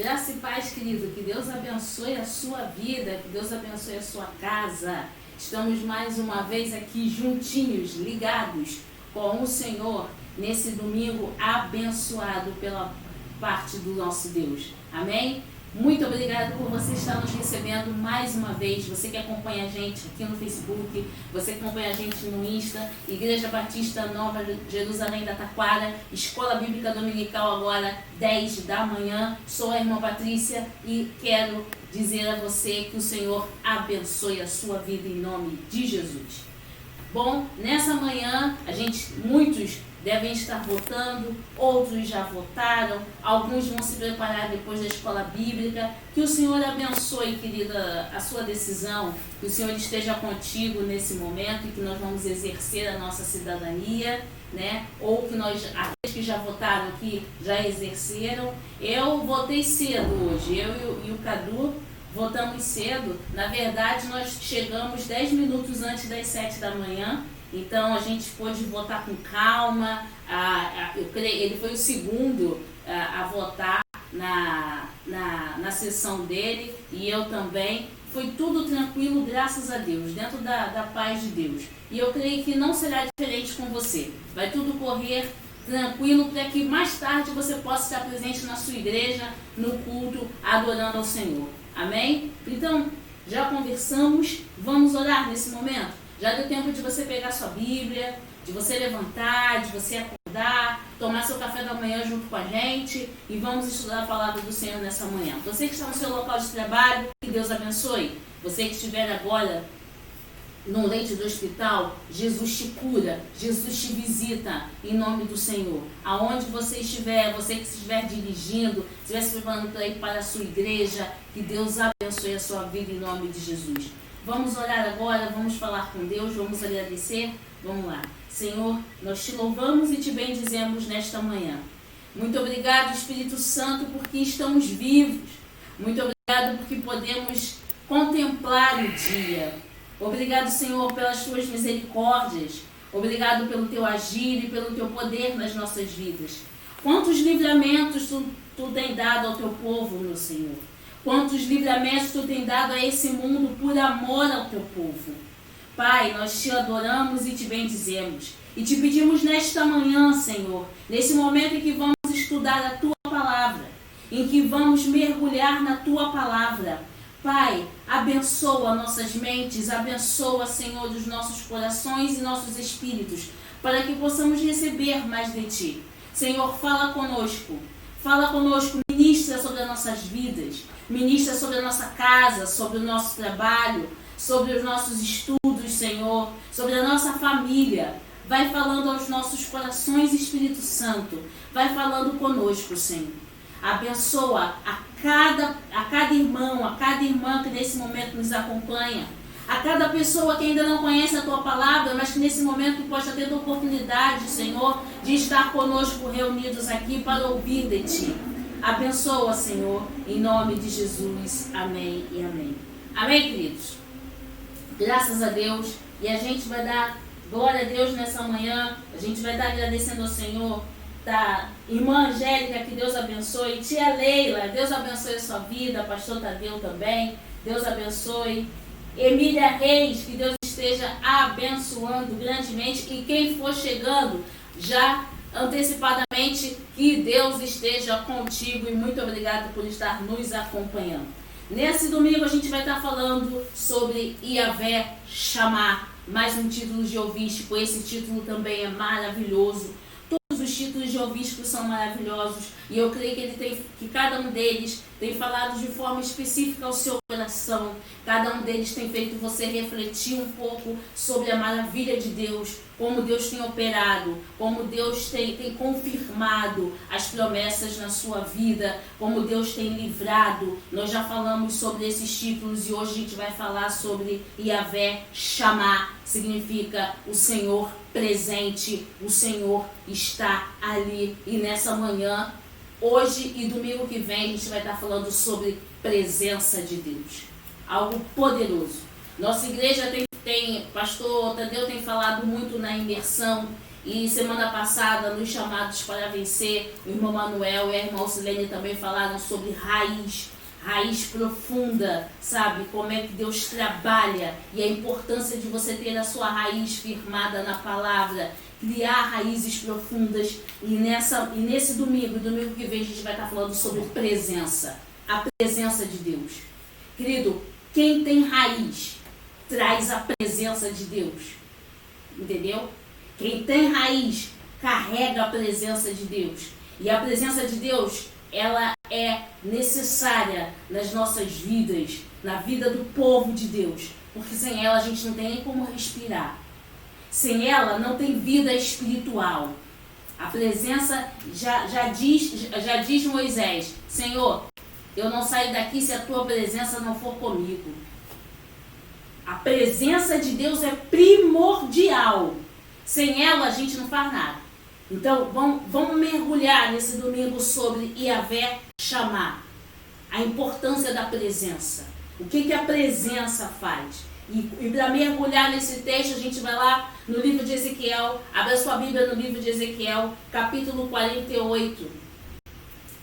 Graça e paz, querido. Que Deus abençoe a sua vida, que Deus abençoe a sua casa. Estamos mais uma vez aqui juntinhos, ligados com o Senhor, nesse domingo abençoado pela parte do nosso Deus. Amém? Muito obrigada por você estar nos recebendo mais uma vez. Você que acompanha a gente aqui no Facebook, você que acompanha a gente no Insta, Igreja Batista Nova Jerusalém da Taquara, Escola Bíblica Dominical agora, 10 da manhã. Sou a irmã Patrícia e quero dizer a você que o Senhor abençoe a sua vida em nome de Jesus. Bom, nessa manhã, muitos devem estar votando, outros já votaram, alguns vão se preparar depois da escola bíblica. Que o Senhor abençoe, querida, a sua decisão, que o Senhor esteja contigo nesse momento e que nós vamos exercer a nossa cidadania, né? Ou que aqueles que já votaram aqui já exerceram. Eu votei cedo hoje, eu e o Cadu votamos cedo. Na verdade, nós chegamos 10 minutos antes das 7 da manhã. Então, a gente pôde votar com calma. Ele foi o segundo a votar na sessão dele, e eu também. Foi tudo tranquilo, graças a Deus, dentro da paz de Deus. E eu creio que não será diferente com você. Vai tudo correr tranquilo para que mais tarde você possa estar presente na sua igreja, no culto, adorando ao Senhor. Amém? Então, já conversamos, vamos orar nesse momento? Já deu tempo de você pegar sua Bíblia, de você levantar, de você acordar, tomar seu café da manhã junto com a gente e vamos estudar a palavra do Senhor nessa manhã. Você que está no seu local de trabalho, que Deus abençoe. Você que estiver agora no leite do hospital, Jesus te cura, Jesus te visita em nome do Senhor. Aonde você estiver, você que estiver dirigindo, estiver se preparando para ir para a sua igreja, que Deus abençoe a sua vida em nome de Jesus. Vamos orar agora, vamos falar com Deus, vamos agradecer. Vamos lá. Senhor, nós te louvamos e te bendizemos nesta manhã. Muito obrigado, Espírito Santo, porque estamos vivos. Muito obrigado porque podemos contemplar o dia. Obrigado, Senhor, pelas tuas misericórdias. Obrigado pelo teu agir e pelo teu poder nas nossas vidas. Quantos livramentos tu tem dado ao teu povo, meu Senhor. Quantos livramentos tu tem dado a esse mundo por amor ao teu povo. Pai, nós te adoramos e te bendizemos. E te pedimos nesta manhã, Senhor, nesse momento em que vamos estudar a tua palavra, em que vamos mergulhar na tua palavra. Pai, abençoa nossas mentes, abençoa, Senhor, os nossos corações e nossos espíritos, para que possamos receber mais de ti. Senhor, fala conosco, ministra sobre as nossas vidas, ministra sobre a nossa casa, sobre o nosso trabalho, sobre os nossos estudos, Senhor, sobre a nossa família. Vai falando aos nossos corações, Espírito Santo, vai falando conosco, Senhor. Abençoa a cada irmão, a cada irmã que nesse momento nos acompanha, a cada pessoa que ainda não conhece a tua palavra, mas que nesse momento possa ter a oportunidade, Senhor, de estar conosco reunidos aqui para ouvir de ti. Abençoa, Senhor, em nome de Jesus. Amém e amém. Amém, queridos? Graças a Deus. E a gente vai dar glória a Deus nessa manhã. A gente vai estar agradecendo ao Senhor. Da irmã Angélica, que Deus abençoe. Tia Leila, Deus abençoe a sua vida. Pastor Tadeu também, Deus abençoe. Emília Reis, que Deus esteja abençoando grandemente. E quem for chegando, já antecipadamente, que Deus esteja contigo. E muito obrigado por estar nos acompanhando. Nesse domingo a gente vai estar falando sobre Yavé Shammah, mais um título geovístico. Esse título também é maravilhoso. Todos os títulos geovísticos são maravilhosos e eu creio que cada um deles tem falado de forma específica ao seu coração. Cada um deles tem feito você refletir um pouco sobre a maravilha de Deus, como Deus tem operado, como Deus tem confirmado as promessas na sua vida, como Deus tem livrado. Nós já falamos sobre esses títulos e hoje a gente vai falar sobre Yavé Shammah. Significa o Senhor presente, o Senhor está ali. E nessa manhã, hoje e domingo que vem, a gente vai estar falando sobre presença de Deus. Algo poderoso. Nossa igreja pastor Tadeu tem falado muito na imersão E semana passada, nos chamados para vencer, o irmão Manuel e a irmã Silene também falaram sobre raiz profunda, sabe? Como é que Deus trabalha e a importância de você ter a sua raiz firmada na palavra, criar raízes profundas. E nesse domingo que vem, a gente vai estar falando sobre presença, a presença de Deus. Querido, quem tem raiz traz a presença de Deus, entendeu? Quem tem raiz carrega a presença de Deus. E a presença de Deus, ela é necessária nas nossas vidas, na vida do povo de Deus, porque sem ela a gente não tem nem como respirar. Sem ela não tem vida espiritual. A presença, já diz Moisés: Senhor, eu não saio daqui se a tua presença não for comigo. A presença de Deus é primordial. Sem ela a gente não faz nada. Então vamos mergulhar nesse domingo sobre Yahvé chamar. A importância da presença. O que a presença faz? E para mergulhar nesse texto, a gente vai lá no livro de Ezequiel. Abra sua Bíblia no livro de Ezequiel, capítulo 48.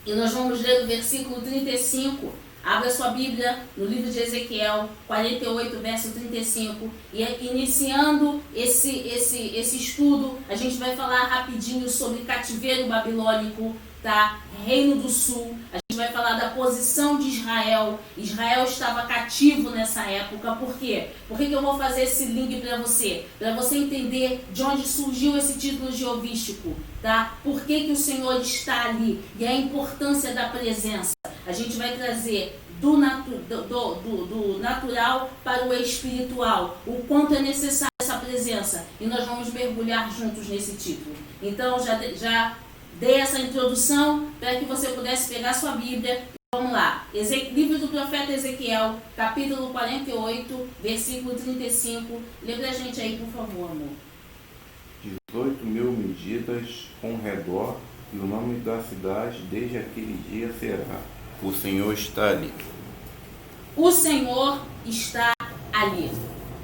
E nós vamos ler o versículo 35. Abra sua Bíblia no livro de Ezequiel 48, verso 35. E iniciando esse estudo, a gente vai falar rapidinho sobre cativeiro babilônico, tá? Reino do Sul. A gente vai falar da posição de Israel. Israel estava cativo nessa época. Por quê? Por que eu vou fazer esse link para você? Para você entender de onde surgiu esse título geovístico, tá? Por que o Senhor está ali e a importância da presença. A gente vai trazer do natural para o espiritual, o quanto é necessária essa presença. E nós vamos mergulhar juntos nesse título. Então, já dei essa introdução para que você pudesse pegar sua Bíblia. Vamos lá. Livro do profeta Ezequiel, capítulo 48, versículo 35. Lembra a gente aí, por favor, amor. 18 mil medidas com redor, e o nome da cidade desde aquele dia será: o Senhor está ali. O Senhor está ali.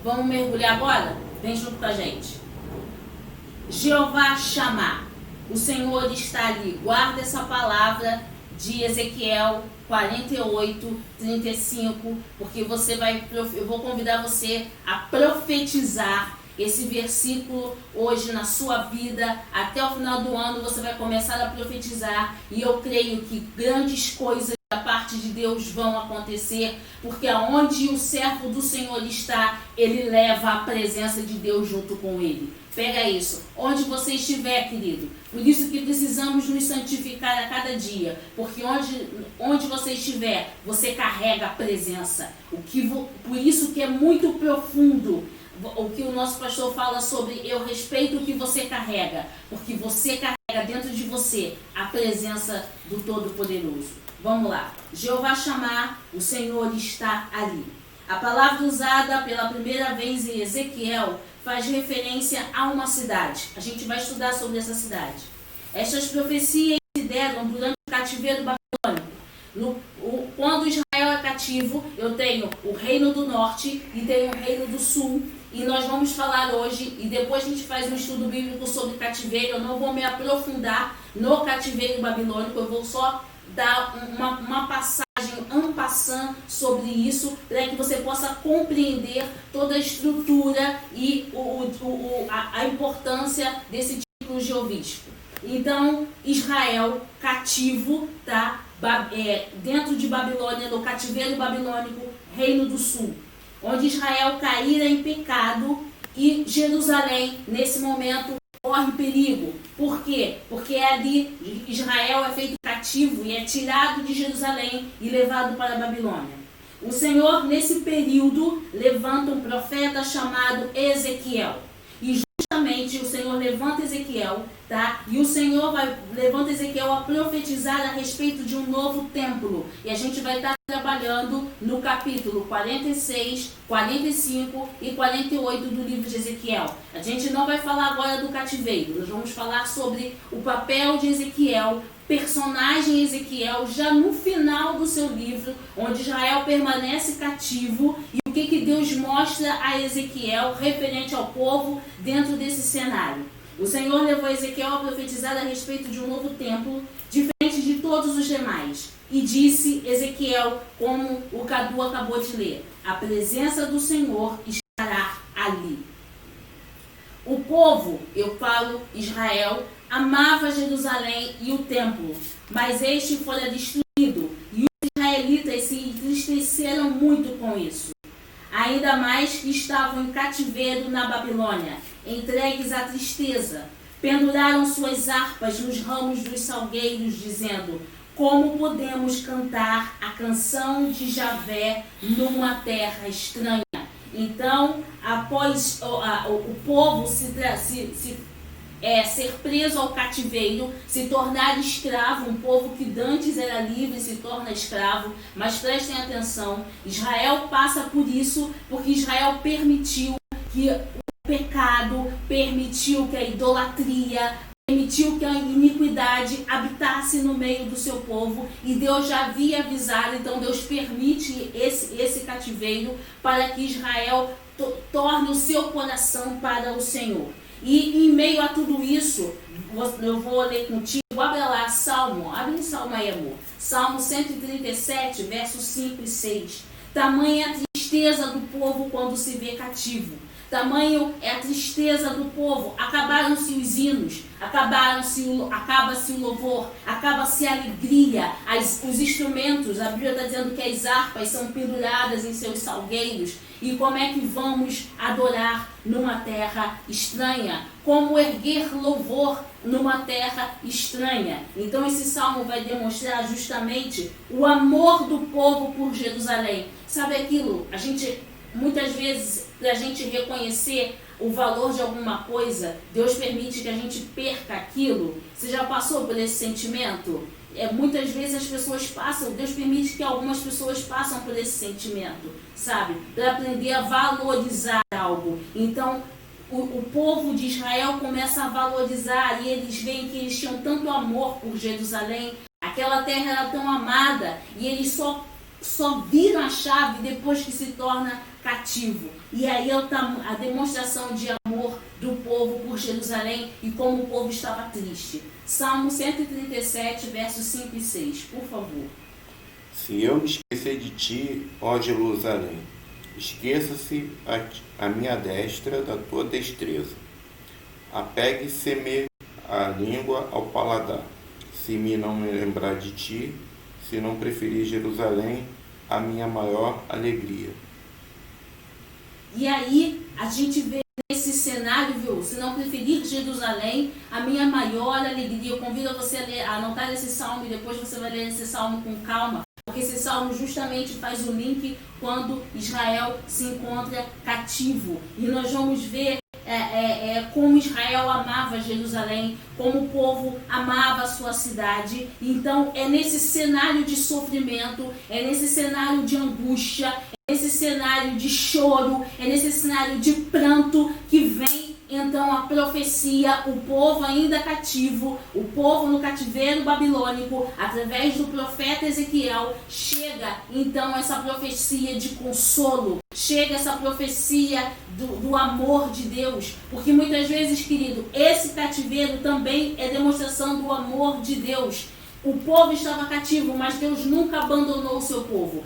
Vamos mergulhar agora? Vem junto com a gente. Jeová chamar. O Senhor está ali. Guarda essa palavra de Ezequiel 48, 35, porque eu vou convidar você a profetizar esse versículo hoje na sua vida. Até o final do ano você vai começar a profetizar, e eu creio que grandes coisas da parte de Deus vão acontecer, porque aonde o servo do Senhor está, ele leva a presença de Deus junto com ele. Pega isso, onde você estiver, querido. Por isso que precisamos nos santificar a cada dia, porque onde você estiver, você carrega a presença. Por isso que é muito profundo o que o nosso pastor fala sobre: eu respeito o que você carrega, porque você carrega dentro de você a presença do Todo-Poderoso. Vamos lá. Jeová chamar, o Senhor está ali. A palavra usada pela primeira vez em Ezequiel faz referência a uma cidade. A gente vai estudar sobre essa cidade. Estas profecias se deram durante o cativeiro babilônico. Quando Israel é cativo, eu tenho o reino do norte e tenho o reino do sul. E nós vamos falar hoje, e depois a gente faz um estudo bíblico sobre cativeiro. Eu não vou me aprofundar no cativeiro babilônico, eu vou só dar uma passagem en passant sobre isso, para que você possa compreender toda a estrutura e a importância desse título geovístico. Então, Israel cativo, tá? Dentro de Babilônia, no cativeiro babilônico, Reino do Sul, onde Israel caíra em pecado, e Jerusalém, nesse momento, corre perigo. Por quê? Porque ali Israel é feito cativo e é tirado de Jerusalém e levado para a Babilônia. O Senhor, nesse período, levanta um profeta chamado Ezequiel. E justamente o Senhor levanta Ezequiel, tá? E o Senhor levanta Ezequiel a profetizar a respeito de um novo templo. E a gente vai estar trabalhando no capítulo 46, 45 e 48 do livro de Ezequiel. A gente não vai falar agora do cativeiro. Nós vamos falar sobre o papel de Ezequiel, personagem Ezequiel, já no final do seu livro, onde Israel permanece cativo, e o que Deus mostra a Ezequiel referente ao povo dentro desse cenário. O Senhor levou Ezequiel a profetizar a respeito de um novo templo, diferente de todos os demais. E disse Ezequiel, como o Cadu acabou de ler: a presença do Senhor estará ali. O povo, eu falo Israel, amava Jerusalém e o templo, mas este fora destruído, e os israelitas se entristeceram muito com isso. Ainda mais que estavam em cativeiro na Babilônia, entregues à tristeza. Penduraram suas harpas nos ramos dos salgueiros, dizendo: como podemos cantar a canção de Javé numa terra estranha? Então, após o povo ser preso ao cativeiro, se tornar escravo, um povo que dantes era livre se torna escravo, mas prestem atenção, Israel passa por isso porque Israel permitiu que o pecado, permitiu que a idolatria, permitiu que a iniquidade habitasse no meio do seu povo, e Deus já havia avisado. Então Deus permite esse cativeiro para que Israel torne o seu coração para o Senhor. E em meio a tudo isso, eu vou ler contigo, abre lá Salmo, abre em Salmo aí, amor. Salmo 137, versos 5 e 6. Tamanha a tristeza do povo quando se vê cativo. Tamanho é a tristeza do povo. Acabaram-se os hinos, acaba-se o louvor, acaba-se a alegria, os instrumentos. A Bíblia está dizendo que as harpas são penduradas em seus salgueiros. E como é que vamos adorar numa terra estranha? Como erguer louvor numa terra estranha? Então esse salmo vai demonstrar justamente o amor do povo por Jerusalém. Sabe aquilo? Muitas vezes, para a gente reconhecer o valor de alguma coisa, Deus permite que a gente perca aquilo. Você já passou por esse sentimento? Muitas vezes as pessoas passam, Deus permite que algumas pessoas passem por esse sentimento, sabe? Para aprender a valorizar algo. Então, o povo de Israel começa a valorizar, e eles veem que eles tinham tanto amor por Jerusalém, aquela terra era tão amada, e eles só viram a chave depois que se torna cativo. E aí a demonstração de amor do povo por Jerusalém e como o povo estava triste. Salmo 137, versos 5 e 6, por favor. Se eu me esquecer de ti, ó Jerusalém, esqueça-se a minha destra da tua destreza. Apegue-se-me a língua ao paladar, se me não me lembrar de ti, se não preferir Jerusalém, a minha maior alegria. E aí a gente vê nesse cenário, viu? Se não preferir Jerusalém, a minha maior alegria. Eu convido você a anotar esse salmo, e depois você vai ler esse salmo com calma, porque esse salmo justamente faz o link quando Israel se encontra cativo. E nós vamos ver como Israel amava Jerusalém, como o povo amava a sua cidade. Então é nesse cenário de sofrimento, é nesse cenário de angústia, é nesse cenário de choro, é nesse cenário de pranto que vem então a profecia. O povo ainda cativo, o povo no cativeiro babilônico, através do profeta Ezequiel, chega então essa profecia de consolo, chega essa profecia do amor de Deus, porque muitas vezes, querido, esse cativeiro também é demonstração do amor de Deus. O povo estava cativo, mas Deus nunca abandonou o seu povo.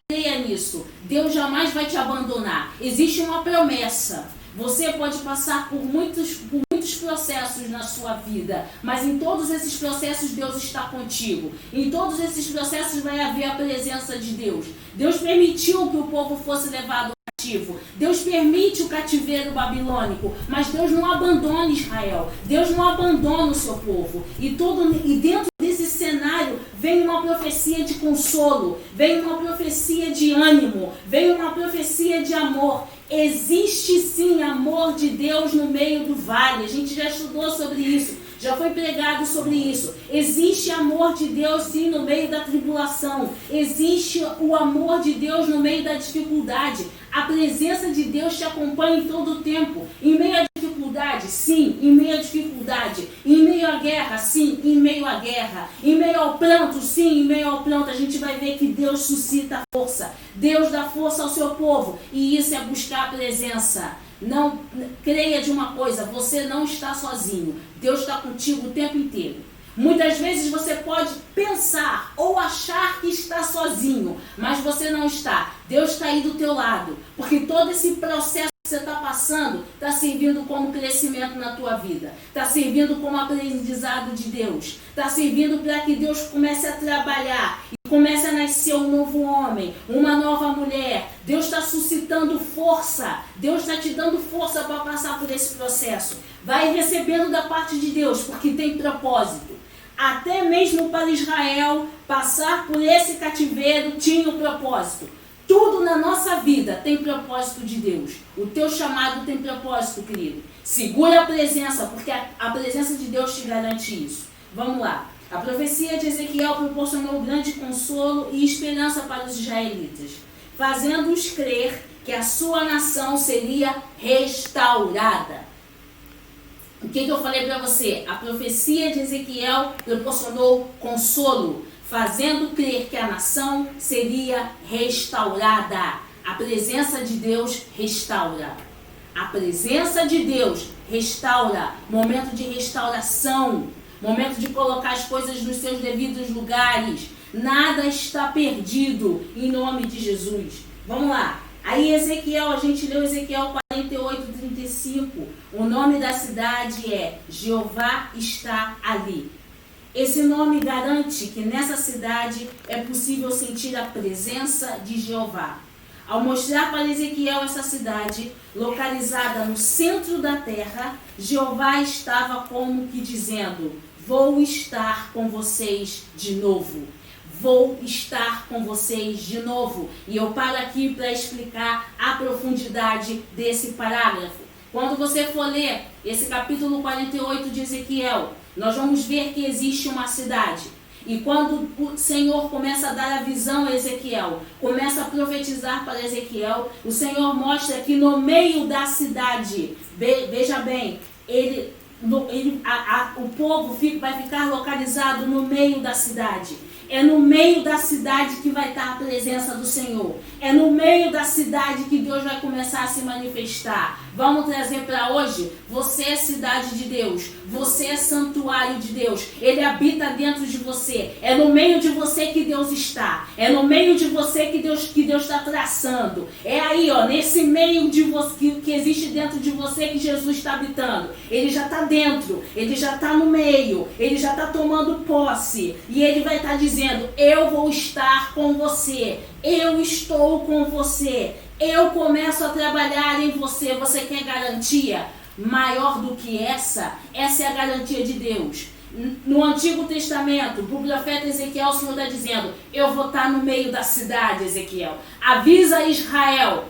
Creia nisso. Deus jamais vai te abandonar. Existe uma promessa. Você pode passar por muitos processos na sua vida, mas em todos esses processos Deus está contigo. Em todos esses processos vai haver a presença de Deus. Deus permitiu que o povo fosse levado cativo. Deus permite o cativeiro babilônico, mas Deus não abandona Israel. Deus não abandona o seu povo. E dentro desse cenário vem uma profecia de consolo, vem uma profecia de ânimo, vem uma profecia de amor. Existe sim amor de Deus no meio do vale. A gente já estudou sobre isso, já foi pregado sobre isso. Existe amor de Deus sim no meio da tribulação. Existe o amor de Deus no meio da dificuldade. A presença de Deus te acompanha em todo o tempo. Em meio à dificuldade, sim, em meio à dificuldade. Em meio à guerra, sim, em meio à guerra. Em meio ao pranto, sim, em meio ao pranto. A gente vai ver que Deus suscita força. Deus dá força ao seu povo. E isso é buscar a presença. Não creia de uma coisa, você não está sozinho. Deus está contigo o tempo inteiro. Muitas vezes você pode pensar ou achar que está sozinho, mas você não está. Deus está aí do teu lado, porque todo esse processo que você está passando está servindo como crescimento na tua vida, está servindo como aprendizado de Deus, está servindo para que Deus comece a trabalhar e comece a nascer um novo homem, uma nova mulher. Deus está suscitando força, Deus está te dando força para passar por esse processo. Vai recebendo da parte de Deus, porque tem propósito. Até mesmo para Israel passar por esse cativeiro tinha um propósito. Tudo na nossa vida tem propósito de Deus. O teu chamado tem propósito, querido. Segura a presença, porque a presença de Deus te garante isso. Vamos lá. A profecia de Ezequiel proporcionou grande consolo e esperança para os israelitas, fazendo-os crer que a sua nação seria restaurada. O que eu falei para você? A profecia de Ezequiel proporcionou consolo, fazendo crer que a nação seria restaurada. A presença de Deus restaura. A presença de Deus restaura. Momento de restauração. Momento de colocar as coisas nos seus devidos lugares. Nada está perdido em nome de Jesus. Vamos lá. Aí Ezequiel, a gente leu Ezequiel 48:35. O nome da cidade é Jeová está ali. Esse nome garante que nessa cidade é possível sentir a presença de Jeová. Ao mostrar para Ezequiel essa cidade, localizada no centro da terra, Jeová estava como que dizendo: vou estar com vocês de novo. Vou estar com vocês de novo. E eu paro aqui para explicar a profundidade desse parágrafo. Quando você for ler esse capítulo 48 de Ezequiel, nós vamos ver que existe uma cidade. E quando o Senhor começa a dar a visão a Ezequiel, começa a profetizar para Ezequiel, o Senhor mostra que no meio da cidade, veja bem, o povo vai ficar localizado no meio da cidade. É no meio da cidade que vai estar a presença do Senhor. É no meio da cidade que Deus vai começar a se manifestar. Vamos trazer para hoje: você é cidade de Deus. Você é santuário de Deus. Ele habita dentro de você. É no meio de você que Deus está. É no meio de você que Deus está traçando. É aí, ó, nesse meio de você que existe dentro de você que Jesus está habitando. Ele já está dentro. Ele já está no meio. Ele já está tomando posse. E ele vai estar dizendo: eu vou estar com você, eu estou com você, eu começo a trabalhar em você. Você quer garantia maior do que essa? Essa é a garantia de Deus. No Antigo Testamento, para o profeta Ezequiel, o Senhor está dizendo: eu vou estar no meio da cidade, Ezequiel. Avisa Israel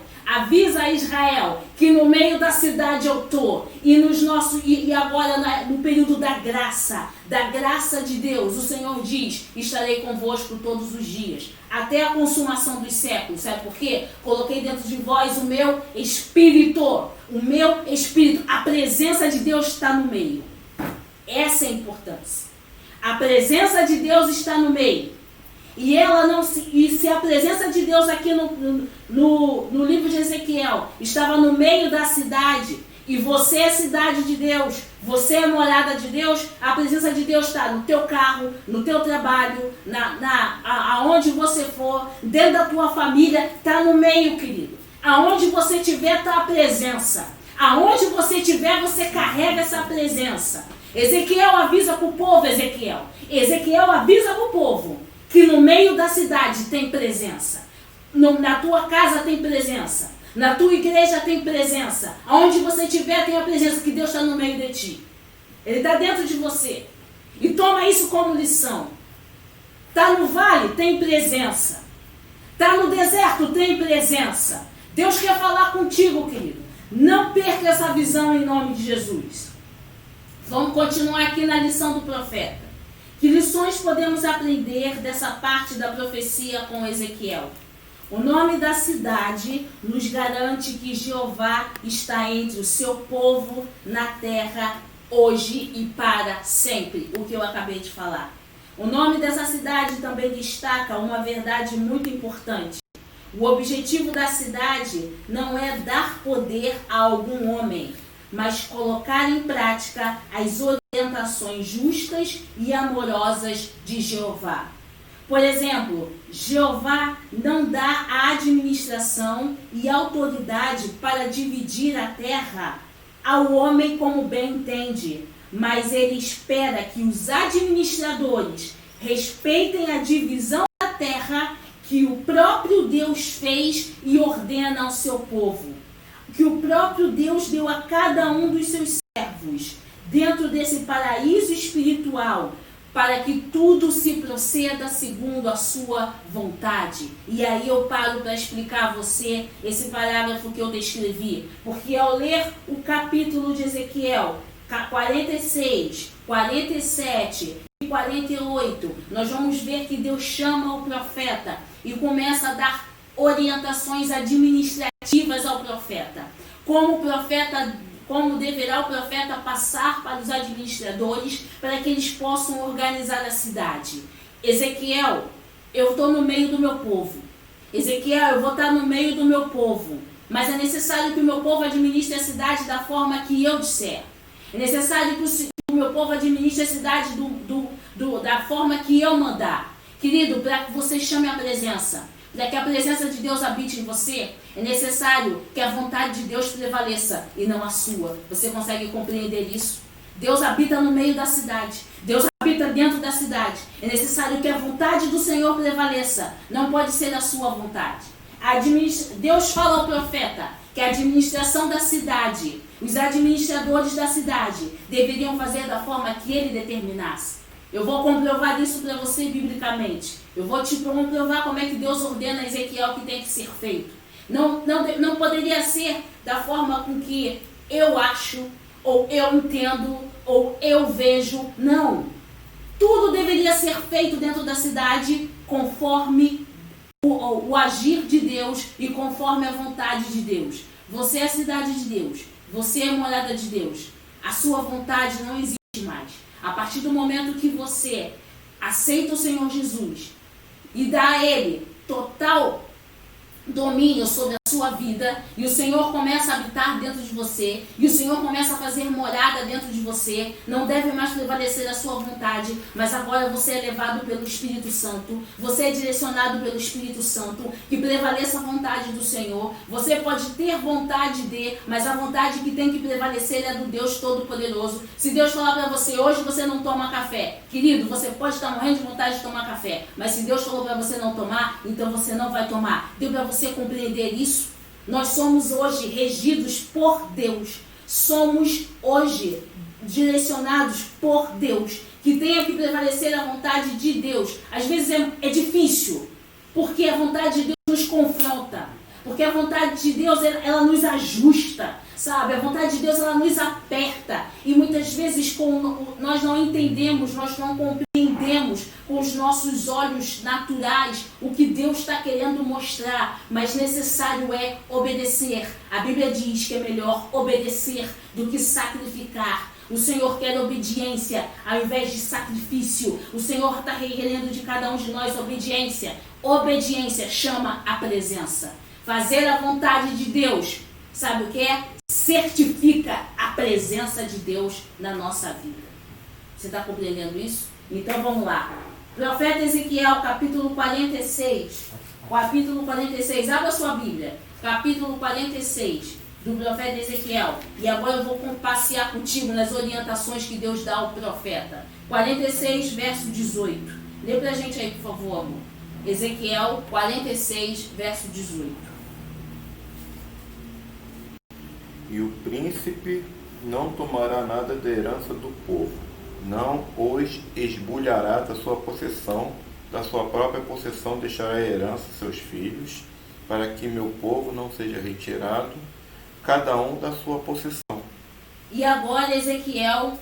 que no meio da cidade eu estou. E agora no período da graça de Deus, o Senhor diz: estarei convosco todos os dias, até a consumação dos séculos. Sabe por quê? Coloquei dentro de vós o meu espírito. A presença de Deus está no meio. Essa é a importância. A presença de Deus está no meio. E se a presença de Deus aqui no livro de Ezequiel estava no meio da cidade, e você é cidade de Deus, você é morada de Deus, a presença de Deus está no teu carro, no teu trabalho, aonde você for, dentro da tua família, está no meio, querido. Aonde você estiver está a presença. Aonde você estiver, você carrega essa presença. Ezequiel avisa para o povo, Ezequiel avisa para o povo que no meio da cidade tem presença. Na tua casa tem presença. Na tua igreja tem presença. Aonde você estiver tem a presença, que Deus está no meio de ti. Ele está dentro de você. E toma isso como lição. Está no vale, tem presença. Está no deserto, tem presença. Deus quer falar contigo, querido. Não perca essa visão em nome de Jesus. Vamos continuar aqui na lição do profeta. Que lições podemos aprender dessa parte da profecia com Ezequiel? O nome da cidade nos garante que Jeová está entre o seu povo na terra hoje e para sempre, o que eu acabei de falar. O nome dessa cidade também destaca uma verdade muito importante. O objetivo da cidade não é dar poder a algum homem, mas colocar em prática as orientações justas e amorosas de Jeová. Por exemplo, Jeová não dá a administração e autoridade para dividir a terra ao homem como bem entende, mas ele espera que os administradores respeitem a divisão da terra que o próprio Deus fez e ordena ao seu povo, que o próprio Deus deu a cada um dos seus servos, dentro desse paraíso espiritual, para que tudo se proceda segundo a sua vontade. E aí eu paro para explicar a você esse parágrafo que eu descrevi, porque ao ler o capítulo de Ezequiel 46, 47 e 48, nós vamos ver que Deus chama o profeta e começa a dar orientações administrativas ao profeta. Como deverá o profeta passar para os administradores para que eles possam organizar a cidade. Ezequiel, eu estou no meio do meu povo. Ezequiel, eu vou estar no meio do meu povo. Mas é necessário que o meu povo administre a cidade da forma que eu disser. É necessário que o meu povo administre a cidade da forma que eu mandar. Querido, para que você chame a presença, para que a presença de Deus habite em você, é necessário que a vontade de Deus prevaleça e não a sua. Você consegue compreender isso? Deus habita no meio da cidade. Deus habita dentro da cidade. É necessário que a vontade do Senhor prevaleça. Não pode ser a sua vontade. Deus fala ao profeta que a administração da cidade, os administradores da cidade, deveriam fazer da forma que ele determinasse. Eu vou comprovar isso para você biblicamente. Eu vou te comprovar como é que Deus ordena a Ezequiel que tem que ser feito. Não poderia ser da forma com que eu acho, ou eu entendo, ou eu vejo. Não. Tudo deveria ser feito dentro da cidade conforme o agir de Deus e conforme a vontade de Deus. Você é a cidade de Deus. Você é a morada de Deus. A sua vontade não existe mais. A partir do momento que você aceita o Senhor Jesus e dá a Ele total domínio sobre a sua vida, e o Senhor começa a habitar dentro de você, e o Senhor começa a fazer morada dentro de você, não deve mais prevalecer a sua vontade, mas agora você é levado pelo Espírito Santo, você é direcionado pelo Espírito Santo, que prevaleça a vontade do Senhor. Você pode ter vontade mas a vontade que tem que prevalecer é do Deus Todo-Poderoso. Se Deus falar para você, hoje você não toma café, querido, você pode estar morrendo de vontade de tomar café, mas se Deus falou para você não tomar, então você não vai tomar. Deu para você compreender isso? Nós somos hoje regidos por Deus. Somos hoje direcionados por Deus. Que tenha que prevalecer a vontade de Deus. Às vezes é difícil, porque a vontade de Deus nos confronta. Porque a vontade de Deus, ela nos ajusta, sabe? A vontade de Deus, ela nos aperta. E muitas vezes nós não entendemos, nós não compreendemos com os nossos olhos naturais o que Deus está querendo mostrar. Mas necessário é obedecer. A Bíblia diz que é melhor obedecer do que sacrificar. O Senhor quer obediência ao invés de sacrifício. O Senhor está requerendo de cada um de nós obediência. Obediência chama a presença. Fazer a vontade de Deus, sabe o que é? Certifica a presença de Deus na nossa vida. Você está compreendendo isso? Então vamos lá. Profeta Ezequiel, capítulo 46. Capítulo 46, abra sua Bíblia. Capítulo 46 do profeta Ezequiel. E agora eu vou passear contigo nas orientações que Deus dá ao profeta. 46, verso 18. Lê pra gente aí, por favor, amor. Ezequiel 46, verso 18. E o príncipe não tomará nada da herança do povo, não os esbulhará da sua possessão, da sua própria possessão deixará a herança a seus filhos, para que meu povo não seja retirado, cada um da sua possessão. E agora Ezequiel,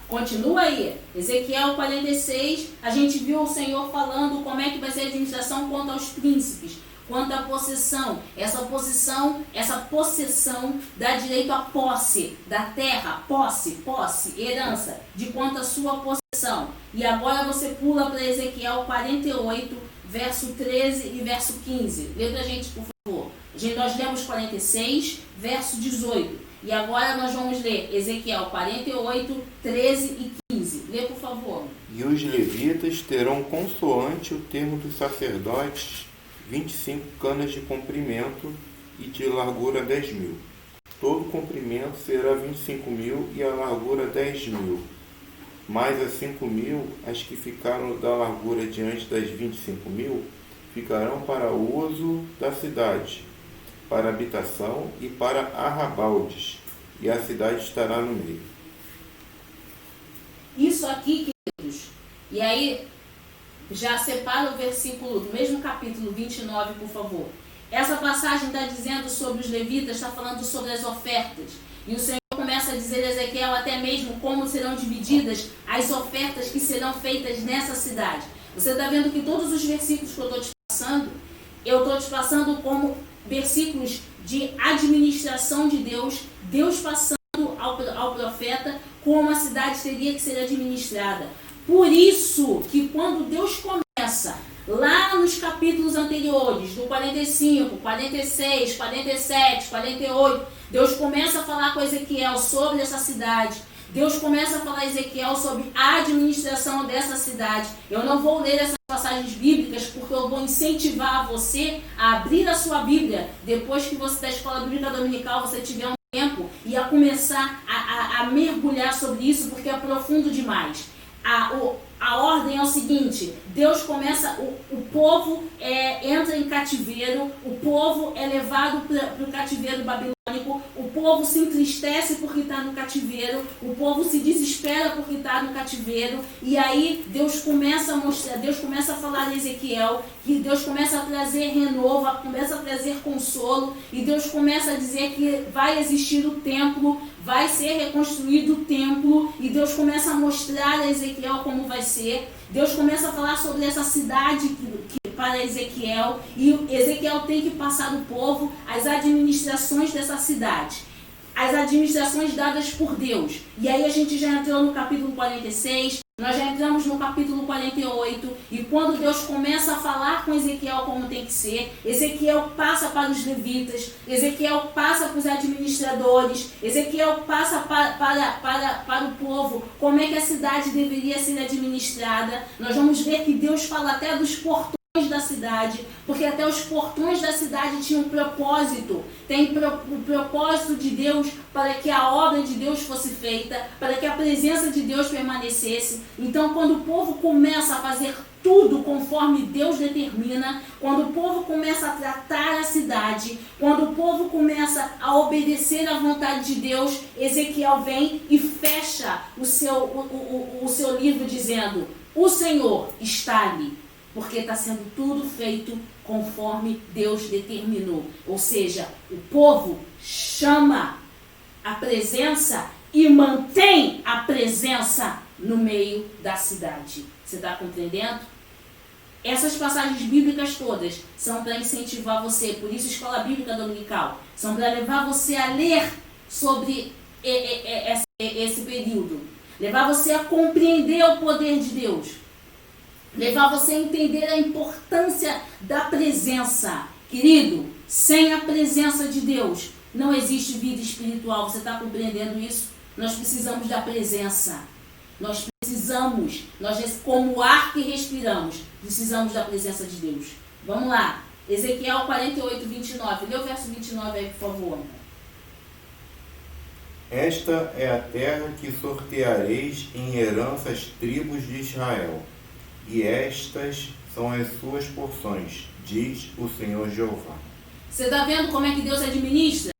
continua aí, Ezequiel 46, a gente viu o Senhor falando como é que vai ser a administração quanto aos príncipes, quanto à possessão. Essa possessão dá direito à posse da terra, posse, herança, de quanto à sua possessão. E agora você pula para Ezequiel 48, verso 13 e verso 15. Lê pra gente, por favor. Nós lemos 46, verso 18. E agora nós vamos ler Ezequiel 48, 13 e 15. Lê, por favor. E os levitas terão consoante o termo dos sacerdotes 25 canas de comprimento e de largura 10.000. Todo comprimento será 25.000 e a largura 10.000. Mais as 5.000, as que ficaram da largura diante das 25.000, ficarão para o uso da cidade, para habitação e para arrabaldes, e a cidade estará no meio. Isso aqui, queridos, e aí já separa o versículo do mesmo capítulo 29, por favor. Essa passagem está dizendo sobre os levitas, está falando sobre as ofertas. E o Senhor começa a dizer a Ezequiel até mesmo como serão divididas as ofertas que serão feitas nessa cidade. Você está vendo que todos os versículos que eu estou te passando como versículos de administração de Deus, Deus passando ao profeta como a cidade teria que ser administrada. Por isso que quando Deus começa, lá nos capítulos anteriores, do 45, 46, 47, 48, Deus começa a falar com Ezequiel sobre essa cidade. Deus começa a falar a Ezequiel sobre a administração dessa cidade. Eu não vou ler essas passagens bíblicas porque eu vou incentivar você a abrir a sua Bíblia. Depois que você da escola bíblica dominical, você tiver um tempo e a começar a mergulhar sobre isso, porque é profundo demais. A ordem é o seguinte: Deus começa, o povo entra em cativeiro, o povo é levado para o cativeiro babilônico, o povo se entristece porque está no cativeiro, o povo se desespera porque está no cativeiro, e aí Deus começa a mostrar, Deus começa a falar a Ezequiel, que Deus começa a trazer renovo, começa a trazer consolo, e Deus começa a dizer que vai existir o templo, vai ser reconstruído o templo, e Deus começa a mostrar a Ezequiel como vai ser. Deus começa a falar sobre essa cidade para Ezequiel, e Ezequiel tem que passar do povo as administrações dessa cidade, as administrações dadas por Deus. E aí a gente já entrou no capítulo 46, nós já entramos no capítulo 48, e quando Deus começa a falar com Ezequiel como tem que ser, Ezequiel passa para os levitas, Ezequiel passa para os administradores, Ezequiel passa para o povo, como é que a cidade deveria ser administrada. Nós vamos ver que Deus fala até dos portões da cidade, porque até os portões da cidade tinham um propósito. Tem o propósito de Deus para que a obra de Deus fosse feita, para que a presença de Deus permanecesse. Então, quando o povo começa a fazer tudo conforme Deus determina, quando o povo começa a tratar a cidade, quando o povo começa a obedecer à vontade de Deus, Ezequiel vem e fecha o seu livro dizendo: o Senhor está ali, porque está sendo tudo feito conforme Deus determinou. Ou seja, o povo chama a presença e mantém a presença no meio da cidade. Você está compreendendo? Essas passagens bíblicas todas são para incentivar você, por isso Escola Bíblica Dominical, são para levar você a ler sobre esse período, levar você a compreender o poder de Deus, levar você a entender a importância da presença. Querido, sem a presença de Deus não existe vida espiritual. Você está compreendendo isso? Nós precisamos da presença. Nós como ar que respiramos, precisamos da presença de Deus. Vamos lá, Ezequiel 48, 29. Lê o verso 29 aí, por favor. Esta é a terra que sorteareis em herança às tribos de Israel, e estas são as suas porções, diz o Senhor Jeová. Você está vendo como é que Deus administra?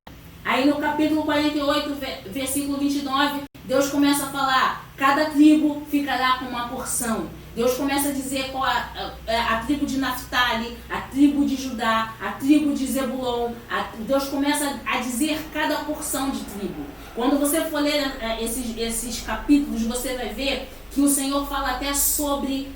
Aí no capítulo 48, versículo 29, Deus começa a falar: cada tribo ficará com uma porção. Deus começa a dizer qual a tribo de Naftali, a tribo de Judá, a tribo de Zebulon. Deus começa a dizer cada porção de tribo. Quando você for ler esses capítulos, você vai ver que o Senhor fala até sobre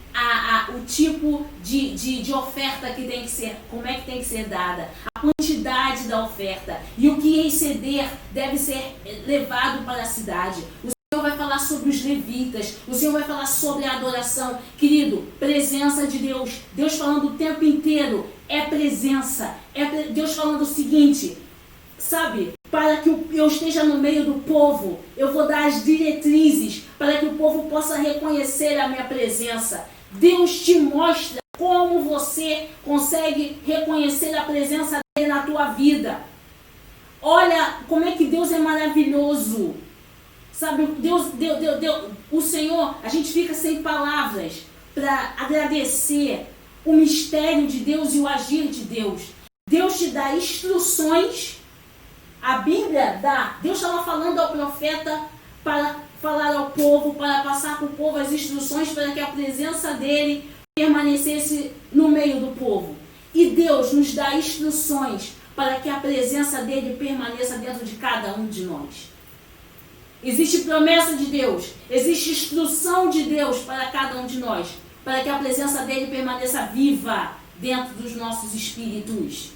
o tipo de oferta que tem que ser, como é que tem que ser dada, a quantidade da oferta e o que exceder deve ser levado para a cidade. O Senhor vai falar sobre os levitas, o Senhor vai falar sobre a adoração. Querido, presença de Deus. Deus falando o tempo inteiro, é presença. Deus falando o seguinte, sabe, para que eu esteja no meio do povo, eu vou dar as diretrizes para que o povo possa reconhecer a minha presença. Deus te mostra como você consegue reconhecer a presença dele na tua vida. Olha como é que Deus é maravilhoso. Sabe, Deus, o Senhor, a gente fica sem palavras para agradecer o mistério de Deus e o agir de Deus. Deus te dá instruções. A Bíblia dá. Deus estava falando ao profeta para falar ao povo, para passar para o povo as instruções para que a presença dele permanecesse no meio do povo. E Deus nos dá instruções para que a presença dele permaneça dentro de cada um de nós. Existe promessa de Deus, existe instrução de Deus para cada um de nós, para que a presença dele permaneça viva dentro dos nossos espíritos,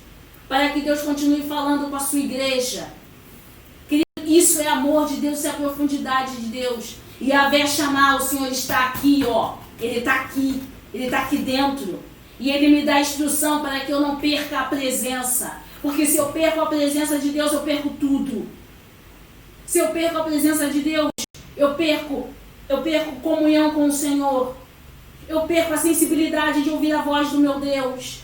para que Deus continue falando com a sua igreja. Isso é amor de Deus, isso é a profundidade de Deus. E Yahvé chamar, o Senhor está aqui, ó. Ele está aqui dentro. E Ele me dá instrução para que eu não perca a presença. Porque se eu perco a presença de Deus, eu perco tudo. Se eu perco a presença de Deus, eu perco comunhão com o Senhor. Eu perco a sensibilidade de ouvir a voz do meu Deus.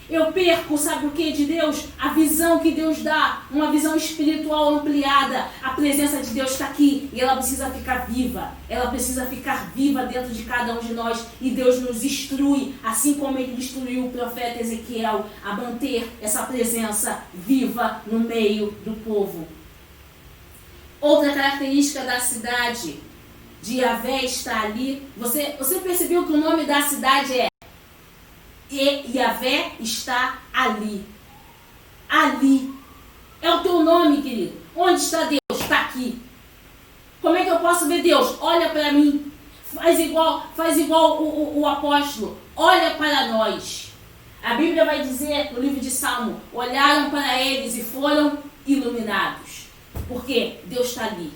Eu perco, sabe o que de Deus? A visão que Deus dá, uma visão espiritual ampliada. A presença de Deus está aqui e ela precisa ficar viva. Ela precisa ficar viva dentro de cada um de nós. E Deus nos instrui, assim como Ele instruiu o profeta Ezequiel, a manter essa presença viva no meio do povo. Outra característica da cidade de Yahvé está ali. Você percebeu que o nome da cidade é e Yahvé está ali. Ali. É o teu nome, querido. Onde está Deus? Está aqui. Como é que eu posso ver Deus? Olha para mim. Faz igual o apóstolo. Olha para nós. A Bíblia vai dizer no livro de Salmo, olharam para eles e foram iluminados. Porque Deus está ali.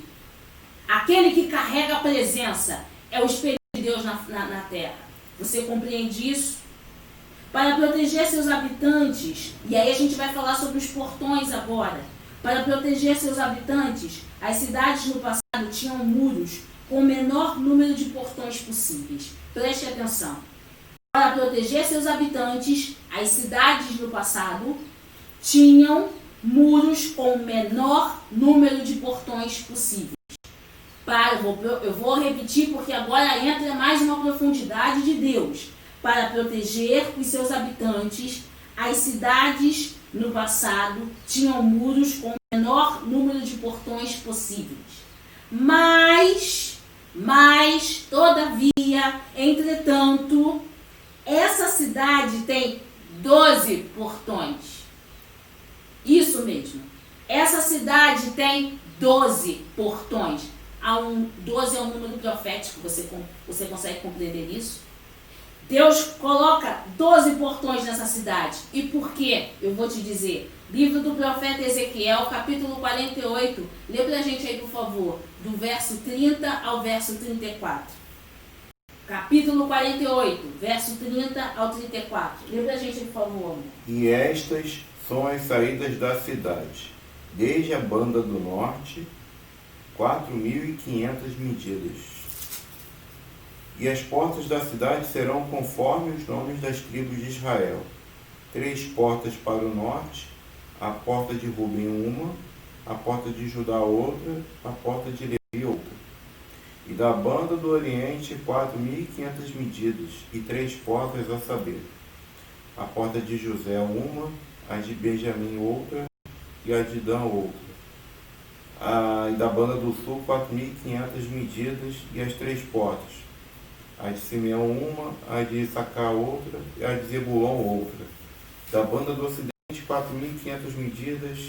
Aquele que carrega a presença é o Espírito de Deus na terra. Você compreende isso? Para proteger seus habitantes, e aí a gente vai falar sobre os portões agora. Para proteger seus habitantes, as cidades no passado tinham muros com o menor número de portões possíveis. Preste atenção. Para proteger seus habitantes, as cidades no passado tinham muros com o menor número de portões possíveis. Eu vou repetir porque agora entra mais uma profundidade de Deus. Para proteger os seus habitantes, as cidades no passado tinham muros com o menor número de portões possíveis. Mas, todavia, entretanto, essa cidade tem 12 portões. Isso mesmo. Essa cidade tem 12 portões. 12 é um número profético, você consegue compreender isso? Deus coloca 12 portões nessa cidade. E por quê? Eu vou te dizer. Livro do profeta Ezequiel, capítulo 48. Lê pra gente aí, por favor, do verso 30 ao verso 34. Capítulo 48, verso 30 ao 34. Lê pra gente aí, por favor. E estas são as saídas da cidade. Desde a banda do norte, 4.500 medidas. E as portas da cidade serão conforme os nomes das tribos de Israel. 3 portas para o norte, a porta de Ruben uma, a porta de Judá outra, a porta de Levi outra. E da banda do oriente 4.500 medidas, e 3 portas a saber. A porta de José uma, a de Benjamim outra, e a de Dan outra. E da banda do sul 4.500 medidas, e as 3 portas. A de Simeão uma, a de Issacar outra e a de Zebulon outra. Da banda do ocidente 4.500 medidas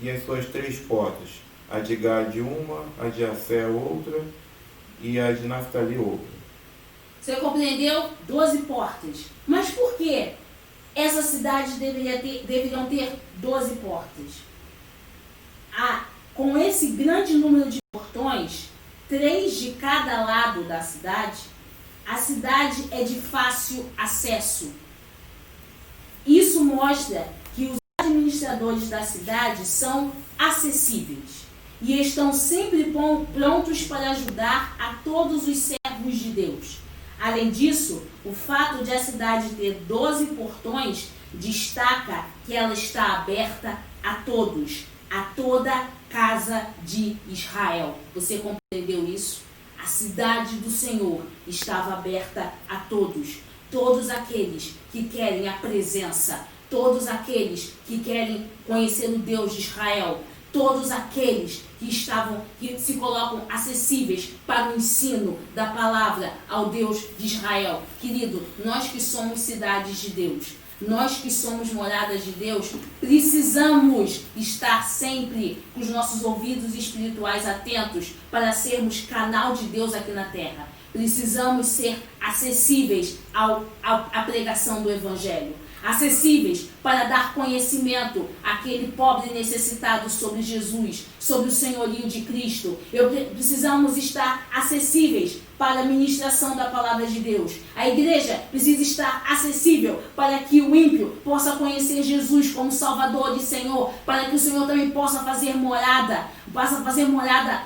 e as suas 3 portas. A de Gade uma, a de Asser outra e a de Naftali outra. Você compreendeu? 12 portas. Mas por que essas cidades deveriam ter 12 portas? Com esse grande número de portões, 3 de cada lado da cidade, a cidade é de fácil acesso. Isso mostra que os administradores da cidade são acessíveis e estão sempre prontos para ajudar a todos os servos de Deus. Além disso, o fato de a cidade ter 12 portões destaca que ela está aberta a todos, a toda a casa de Israel. Você compreendeu isso? A cidade do Senhor estava aberta a todos. Todos aqueles que querem a presença, todos aqueles que querem conhecer o Deus de Israel, todos aqueles que se colocam acessíveis para o ensino da palavra ao Deus de Israel. Querido, nós que somos cidades de Deus, nós que somos moradas de Deus, precisamos estar sempre com os nossos ouvidos espirituais atentos para sermos canal de Deus aqui na terra. Precisamos ser acessíveis à pregação do Evangelho. Acessíveis para dar conhecimento àquele pobre necessitado sobre Jesus, sobre o senhorio de Cristo. Precisamos estar acessíveis para a ministração da palavra de Deus. A igreja precisa estar acessível para que o ímpio possa conhecer Jesus como Salvador e Senhor, para que o Senhor também possa fazer morada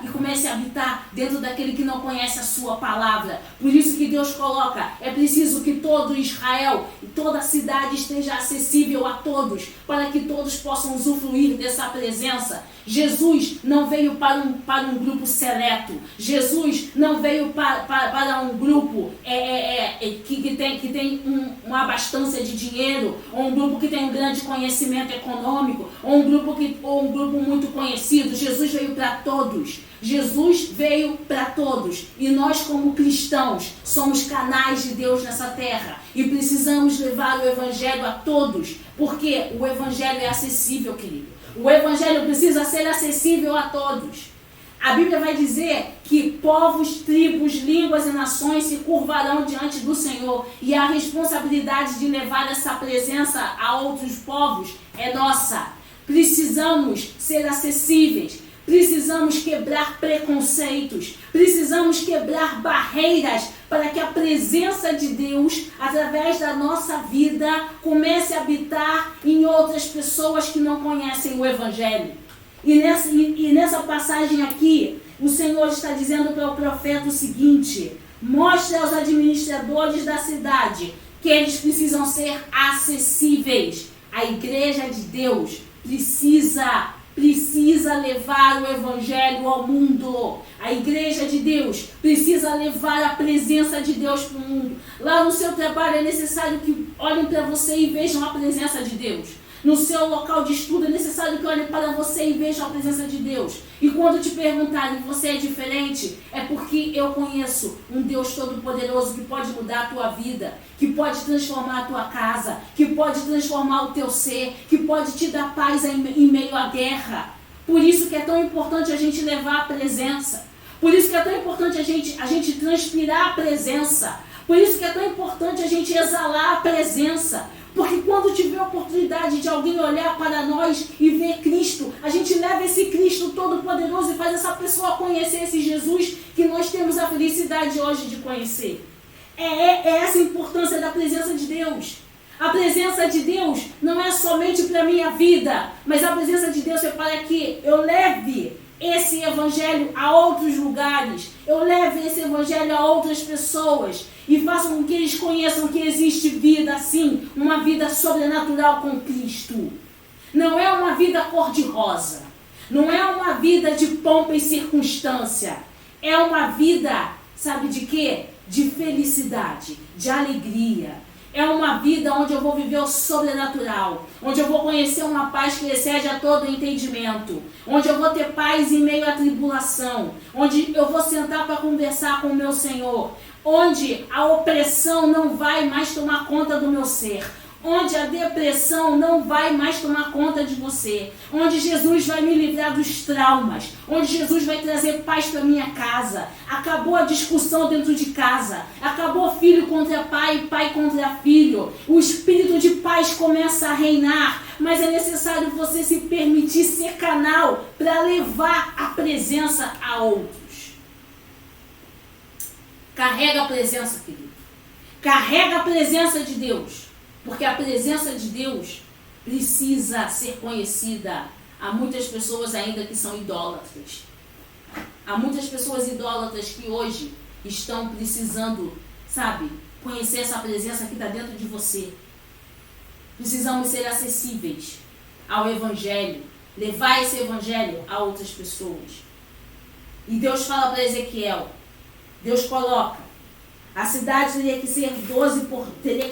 e comece a habitar dentro daquele que não conhece a sua palavra. Por isso que Deus coloca, é preciso que todo Israel e toda a cidade esteja acessível a todos, para que todos possam usufruir dessa presença. Jesus não veio para um grupo seleto. Jesus não veio para um grupo que tem uma abastança de dinheiro, ou um grupo que tem um grande conhecimento econômico, ou um grupo muito conhecido. Jesus veio para todos. Jesus veio para todos. E nós, como cristãos, somos canais de Deus nessa terra. E precisamos levar o Evangelho a todos. Porque o Evangelho é acessível, querido. O Evangelho precisa ser acessível a todos. A Bíblia vai dizer que povos, tribos, línguas e nações se curvarão diante do Senhor. E a responsabilidade de levar essa presença a outros povos é nossa. Precisamos ser acessíveis. Precisamos quebrar preconceitos. Precisamos quebrar barreiras para que a presença de Deus, através da nossa vida, comece a habitar em outras pessoas que não conhecem o Evangelho. E nessa passagem aqui, o Senhor está dizendo para o profeta o seguinte: mostre aos administradores da cidade que eles precisam ser acessíveis. A igreja de Deus precisa levar o Evangelho ao mundo. A igreja de Deus precisa levar a presença de Deus para o mundo. Lá no seu trabalho é necessário que olhem para você e vejam a presença de Deus. No seu local de estudo é necessário que olhem para você e vejam a presença de Deus. E quando te perguntarem, você é diferente? É porque eu conheço um Deus Todo-Poderoso que pode mudar a tua vida, que pode transformar a tua casa, que pode transformar o teu ser, que pode te dar paz em meio à guerra. Por isso que é tão importante a gente levar a presença. Por isso que é tão importante a gente transpirar a presença. Por isso que é tão importante a gente exalar a presença. Porque quando tiver a oportunidade de alguém olhar para nós e ver Cristo, a gente leva esse Cristo Todo-Poderoso e faz essa pessoa conhecer esse Jesus que nós temos a felicidade hoje de conhecer. É essa a importância da presença de Deus. A presença de Deus não é somente para a minha vida, mas a presença de Deus é para que eu leve esse Evangelho a outros lugares, eu leve esse Evangelho a outras pessoas e faça com que eles conheçam que existe vida assim, uma vida sobrenatural com Cristo. Não é uma vida cor-de-rosa, não é uma vida de pompa e circunstância, é uma vida, sabe de quê? De felicidade, de alegria. É uma vida onde eu vou viver o sobrenatural, onde eu vou conhecer uma paz que excede a todo entendimento, onde eu vou ter paz em meio à tribulação, onde eu vou sentar para conversar com o meu Senhor, onde a opressão não vai mais tomar conta do meu ser, onde a depressão não vai mais tomar conta de você, onde Jesus vai me livrar dos traumas, onde Jesus vai trazer paz para minha casa. Acabou a discussão dentro de casa, acabou filho contra pai, pai contra filho, o espírito de paz começa a reinar, mas é necessário você se permitir ser canal para levar a presença a outros. Carrega a presença, querido. Carrega a presença de Deus. Porque a presença de Deus precisa ser conhecida. Há muitas pessoas ainda que são idólatras. Há muitas pessoas idólatras que hoje estão precisando, conhecer essa presença que está dentro de você. Precisamos ser acessíveis ao Evangelho. Levar esse Evangelho a outras pessoas. E Deus fala para Ezequiel. Deus coloca. A cidade teria que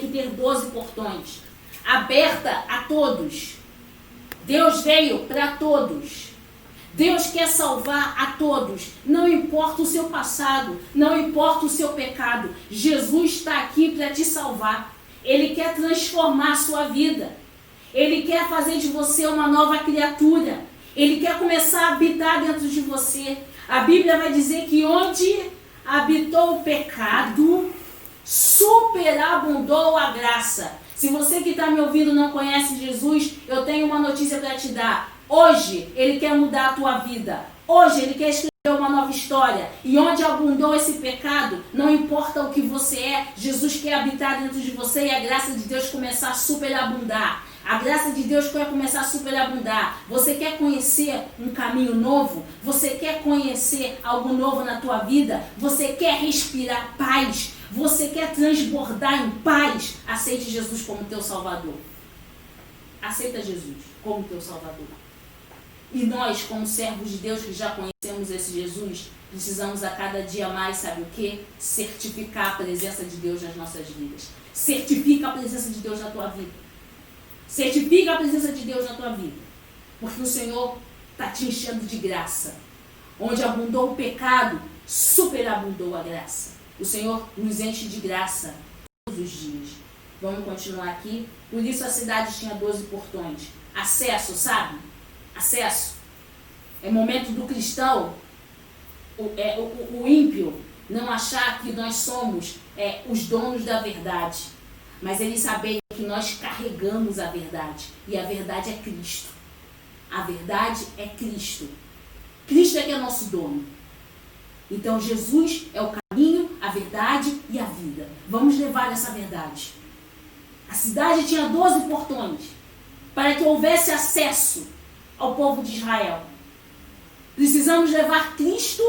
ter 12 portões. Aberta a todos. Deus veio para todos. Deus quer salvar a todos. Não importa o seu passado. Não importa o seu pecado. Jesus está aqui para te salvar. Ele quer transformar a sua vida. Ele quer fazer de você uma nova criatura. Ele quer começar a habitar dentro de você. A Bíblia vai dizer que onde habitou o pecado, superabundou a graça. Se você que está me ouvindo não conhece Jesus, eu tenho uma notícia para te dar. Hoje, Ele quer mudar a tua vida. Hoje, Ele quer escrever uma nova história. E onde abundou esse pecado, não importa o que você é, Jesus quer habitar dentro de você e a graça de Deus começar a superabundar. A graça de Deus quer começar a superabundar. Você quer conhecer um caminho novo? Você quer conhecer algo novo na tua vida? Você quer respirar paz? Você quer transbordar em paz? Aceite Jesus como teu Salvador. Aceita Jesus como teu Salvador. E nós, como servos de Deus que já conhecemos esse Jesus, precisamos a cada dia mais, sabe o quê? Certificar a presença de Deus nas nossas vidas. Certifica a presença de Deus na tua vida. Certifica a presença de Deus na tua vida. Porque o Senhor está te enchendo de graça. Onde abundou o pecado, superabundou a graça. O Senhor nos enche de graça todos os dias. Vamos continuar aqui. Por isso a cidade tinha 12 portões. Acesso, sabe? Acesso. É momento do cristão, o ímpio, não achar que nós somos os donos da verdade. Mas eles sabem que nós carregamos a verdade. E a verdade é Cristo. A verdade é Cristo. Cristo é que é nosso dono. Então Jesus é o caminho, a verdade e a vida. Vamos levar essa verdade. A cidade tinha 12 portões para que houvesse acesso ao povo de Israel. Precisamos levar Cristo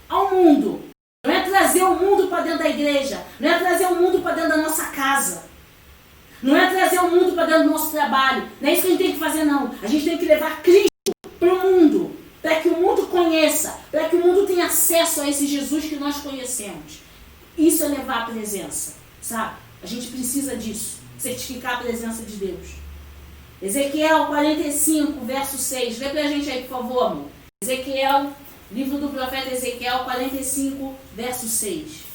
ao mundo. Não é trazer o mundo para dentro da igreja. Não é trazer o mundo para dentro da nossa casa. Não é trazer o mundo para dentro do nosso trabalho. Não é isso que a gente tem que fazer, não. A gente tem que levar Cristo para o mundo. Para que o mundo conheça. Para que o mundo tenha acesso a esse Jesus que nós conhecemos. Isso é levar a presença. Sabe? A gente precisa disso. Certificar a presença de Deus. Ezequiel 45, verso 6. Lê pra gente aí, por favor, amor. Ezequiel, livro do profeta Ezequiel 45, verso 6.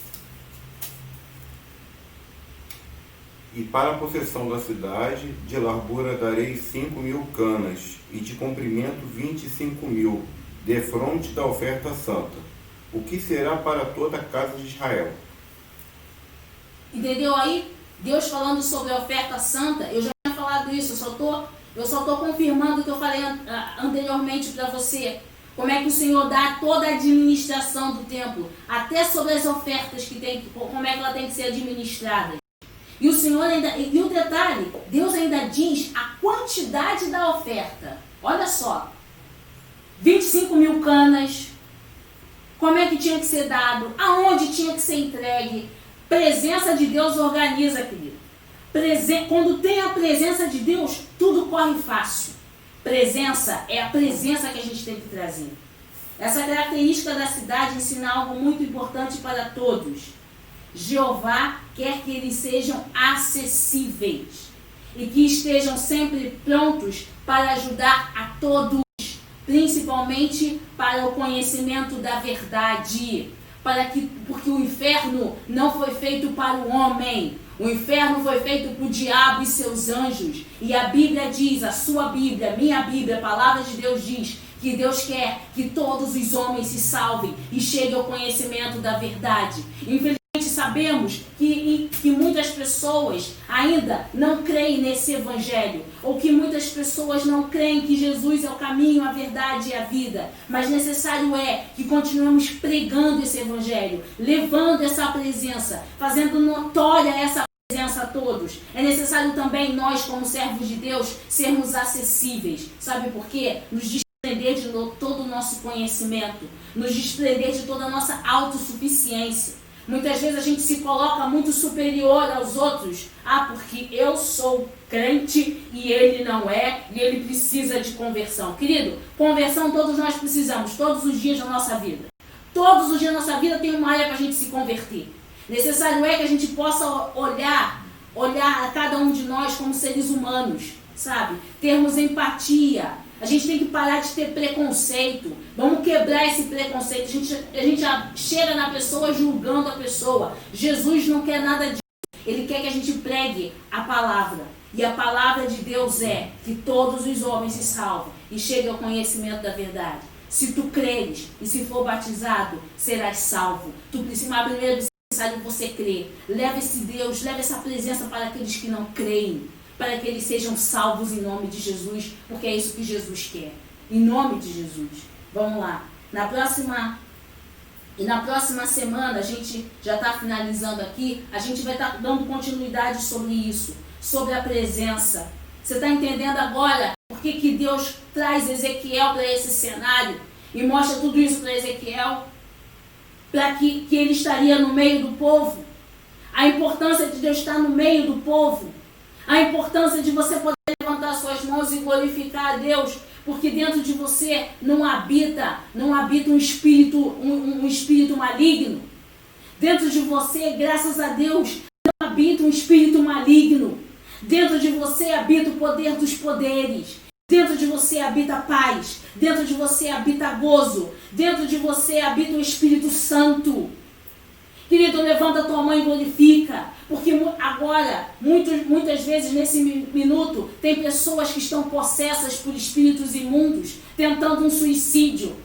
E para a possessão da cidade, de largura darei 5.000 canas, e de comprimento 25.000, defronte da oferta santa. O que será para toda a casa de Israel? Entendeu aí? Deus falando sobre a oferta santa. Eu já tinha falado isso, eu só tô confirmando o que eu falei anteriormente para você. Como é que o Senhor dá toda a administração do templo, até sobre as ofertas como é que ela tem que ser administrada. E o Senhor ainda, e o detalhe, Deus ainda diz a quantidade da oferta. Olha só, 25.000 canas, como é que tinha que ser dado, aonde tinha que ser entregue. Presença de Deus organiza, querido. Quando tem a presença de Deus, tudo corre fácil. Presença é a presença que a gente tem que trazer. Essa característica da cidade ensina algo muito importante para todos. Jeová quer que eles sejam acessíveis e que estejam sempre prontos para ajudar a todos, principalmente para o conhecimento da verdade. Porque o inferno não foi feito para o homem. O inferno foi feito para o diabo e seus anjos. E a Bíblia diz, a sua Bíblia, minha Bíblia, a palavra de Deus diz que Deus quer que todos os homens se salvem e cheguem ao conhecimento da verdade. Infelizmente, Sabemos que muitas pessoas ainda não creem nesse evangelho, ou que muitas pessoas não creem que Jesus é o caminho, a verdade e a vida, mas necessário é que continuemos pregando esse evangelho, levando essa presença, fazendo notória essa presença a todos. É necessário também nós, como servos de Deus, sermos acessíveis. Sabe por quê? Nos desprender de todo o nosso conhecimento, nos desprender de toda a nossa autossuficiência. Muitas vezes a gente se coloca muito superior aos outros. Porque eu sou crente e ele não é, e ele precisa de conversão. Querido, conversão todos nós precisamos, todos os dias da nossa vida. Todos os dias da nossa vida tem uma área para a gente se converter. Necessário é que a gente possa olhar a cada um de nós como seres humanos, sabe? Termos empatia. A gente tem que parar de ter preconceito. Vamos quebrar esse preconceito. A gente já chega na pessoa julgando a pessoa. Jesus não quer nada disso. Ele quer que a gente pregue a palavra. E a palavra de Deus é que todos os homens se salvam e cheguem ao conhecimento da verdade. Se tu creres e se for batizado, serás salvo. Mas primeiro é necessário você crer. Leva esse Deus, leva essa presença para aqueles que não creem, para que eles sejam salvos em nome de Jesus, porque é isso que Jesus quer. Em nome de Jesus. Vamos lá. Na próxima semana, a gente já está finalizando aqui, a gente vai estar dando continuidade sobre isso, sobre a presença. Você está entendendo agora por que Deus traz Ezequiel para esse cenário e mostra tudo isso para Ezequiel? Para que ele estaria no meio do povo. A importância de Deus estar no meio do povo. A importância de você poder levantar suas mãos e glorificar a Deus, porque dentro de você não habita um espírito maligno. Dentro de você, graças a Deus, não habita um espírito maligno. Dentro de você habita o poder dos poderes. Dentro de você habita paz. Dentro de você habita gozo. Dentro de você habita o Espírito Santo. Querido, levanta a tua mão e glorifica, porque agora, muitas vezes nesse minuto, tem pessoas que estão possessas por espíritos imundos, tentando um suicídio.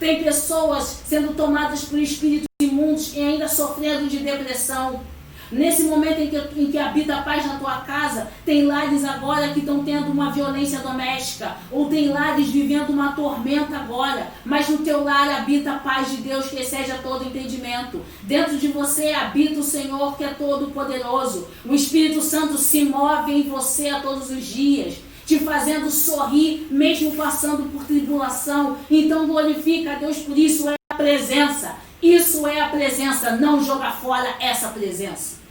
Tem pessoas sendo tomadas por espíritos imundos e ainda sofrendo de depressão. Nesse momento em que habita a paz na tua casa, tem lares agora que estão tendo uma violência doméstica, ou tem lares vivendo uma tormenta agora, mas no teu lar habita a paz de Deus que excede a todo entendimento. Dentro de você habita o Senhor que é todo poderoso. O Espírito Santo se move em você a todos os dias, te fazendo sorrir, mesmo passando por tribulação. Então glorifica a Deus por isso, é a presença. Isso é a presença, não joga fora essa presença.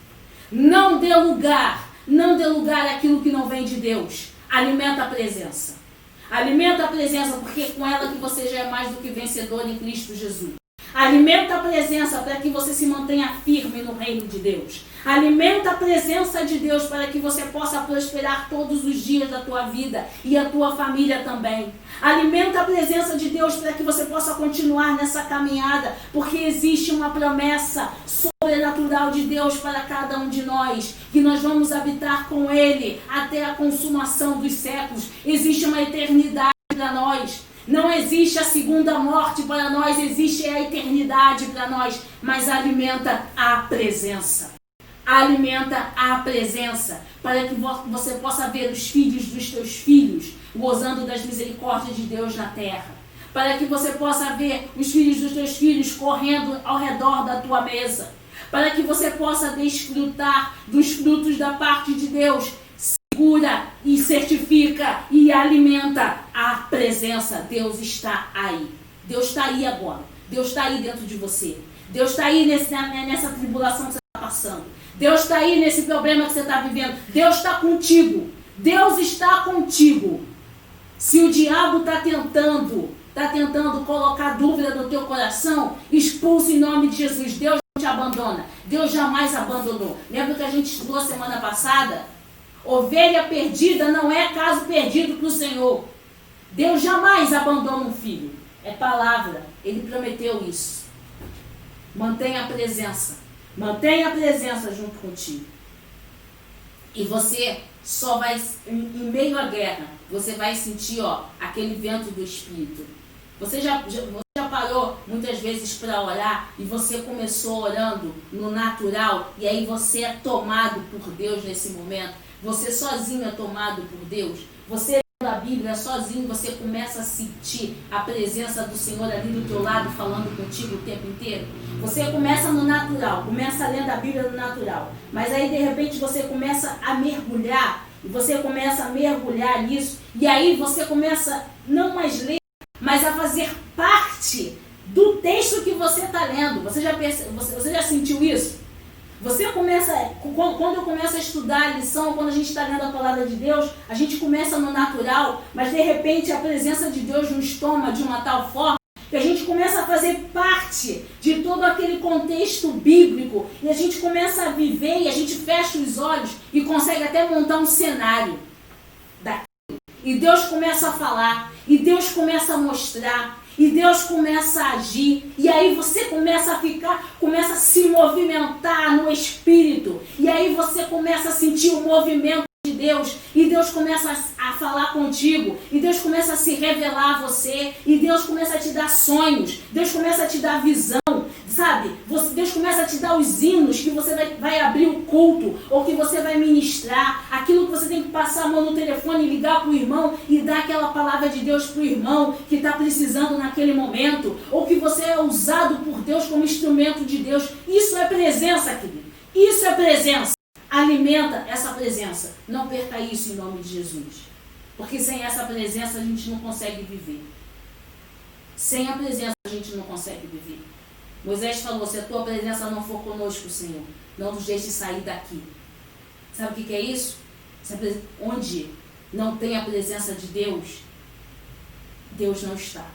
Não dê lugar àquilo que não vem de Deus. Alimenta a presença. Alimenta a presença, porque é com ela que você já é mais do que vencedor em Cristo Jesus. Alimenta a presença para que você se mantenha firme no reino de Deus. Alimenta a presença de Deus para que você possa prosperar todos os dias da tua vida e a tua família também. Alimenta a presença de Deus para que você possa continuar nessa caminhada, porque existe uma promessa sobrenatural de Deus para cada um de nós, que nós vamos habitar com Ele até a consumação dos séculos. Existe uma eternidade para nós. Não existe a segunda morte para nós, existe a eternidade para nós, mas alimenta a presença. Alimenta a presença, para que você possa ver os filhos dos teus filhos gozando das misericórdias de Deus na terra. Para que você possa ver os filhos dos teus filhos correndo ao redor da tua mesa. Para que você possa desfrutar dos frutos da parte de Deus. Segura e certifica e alimenta a presença. Deus está aí. Deus está aí agora. Deus está aí dentro de você. Deus está aí nessa tribulação que você está passando. Deus está aí nesse problema que você está vivendo. Deus está contigo. Deus está contigo. Se o diabo está tentando colocar dúvida no teu coração, expulse em nome de Jesus. Deus não te abandona. Deus jamais abandonou. Lembra que a gente estudou semana passada? Ovelha perdida não é caso perdido para o Senhor. Deus jamais abandona um filho. É palavra. Ele prometeu isso. Mantenha a presença. Mantenha a presença junto contigo. E você só vai, em meio à guerra, você vai sentir aquele vento do Espírito. Você já parou muitas vezes para orar e você começou orando no natural e aí você é tomado por Deus nesse momento? Você sozinho é tomado por Deus? Você lendo a Bíblia sozinho, você começa a sentir a presença do Senhor ali do teu lado falando contigo o tempo inteiro? Você começa no natural, começa lendo a Bíblia no natural, mas aí de repente você começa a mergulhar e você começa a mergulhar nisso e aí você começa não mais ler, mas a fazer parte do texto que você está lendo. Você já sentiu isso? Você começa, quando eu começo a estudar a lição, quando a gente está lendo a palavra de Deus, a gente começa no natural, mas de repente a presença de Deus nos toma de uma tal forma que a gente começa a fazer parte de todo aquele contexto bíblico e a gente começa a viver e a gente fecha os olhos e consegue até montar um cenário daquilo. E Deus começa a falar, e Deus começa a mostrar, e Deus começa a agir, e aí você começa a se movimentar no Espírito, e aí você começa a sentir o movimento de Deus, e Deus começa a falar contigo, e Deus começa a se revelar a você, e Deus começa a te dar sonhos, Deus começa a te dar visão, sabe? Deus começa a te dar os hinos que você vai abrir o culto, ou que você vai ministrar, aquilo que você tem que passar a mão no telefone, ligar para o irmão e dar aquela palavra de Deus para o irmão que está precisando naquele momento, ou que você é usado por Deus como instrumento de Deus. Isso é presença, querido. Isso é presença. Alimenta essa presença. Não perca isso em nome de Jesus. Porque sem essa presença a gente não consegue viver. Sem a presença a gente não consegue viver. Moisés falou, se a tua presença não for conosco, Senhor, não nos deixe sair daqui. Sabe o que é isso? Onde não tem a presença de Deus, Deus não está.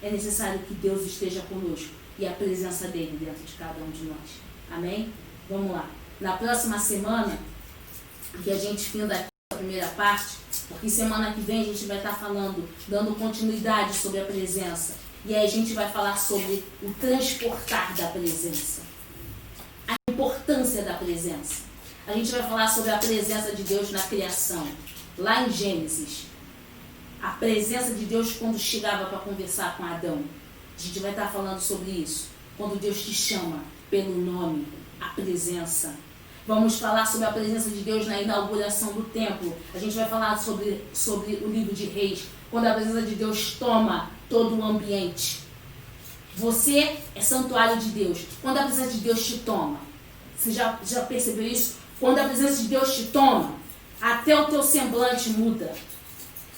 É necessário que Deus esteja conosco e a presença dele dentro de cada um de nós. Amém? Vamos lá. Na próxima semana, que a gente finda aqui a primeira parte, porque semana que vem a gente vai estar falando, dando continuidade sobre a presença. E aí a gente vai falar sobre o transportar da presença. A importância da presença. A gente vai falar sobre a presença de Deus na criação. Lá em Gênesis. A presença de Deus quando chegava para conversar com Adão. A gente vai estar falando sobre isso. Quando Deus te chama pelo nome, a presença. Vamos falar sobre a presença de Deus na inauguração do templo. A gente vai falar sobre o livro de Reis. Quando a presença de Deus toma todo o ambiente. Você é santuário de Deus. Quando a presença de Deus te toma. Você já percebeu isso? Quando a presença de Deus te toma, até o teu semblante muda.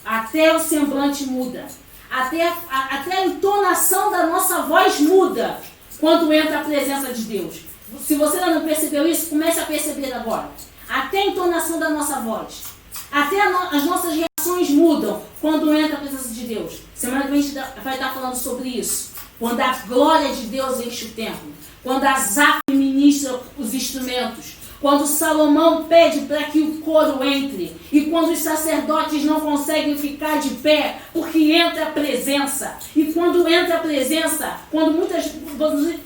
Até o semblante muda. Até a entonação da nossa voz muda quando entra a presença de Deus. Se você ainda não percebeu isso, comece a perceber agora. Até a entonação da nossa voz. Até as nossas reações mudam quando entra a presença de Deus. Semana que vem a gente vai estar falando sobre isso. Quando a glória de Deus enche o templo. Quando Asaf ministra os instrumentos. Quando Salomão pede para que o coro entre. E quando os sacerdotes não conseguem ficar de pé, porque entra a presença. E quando entra a presença,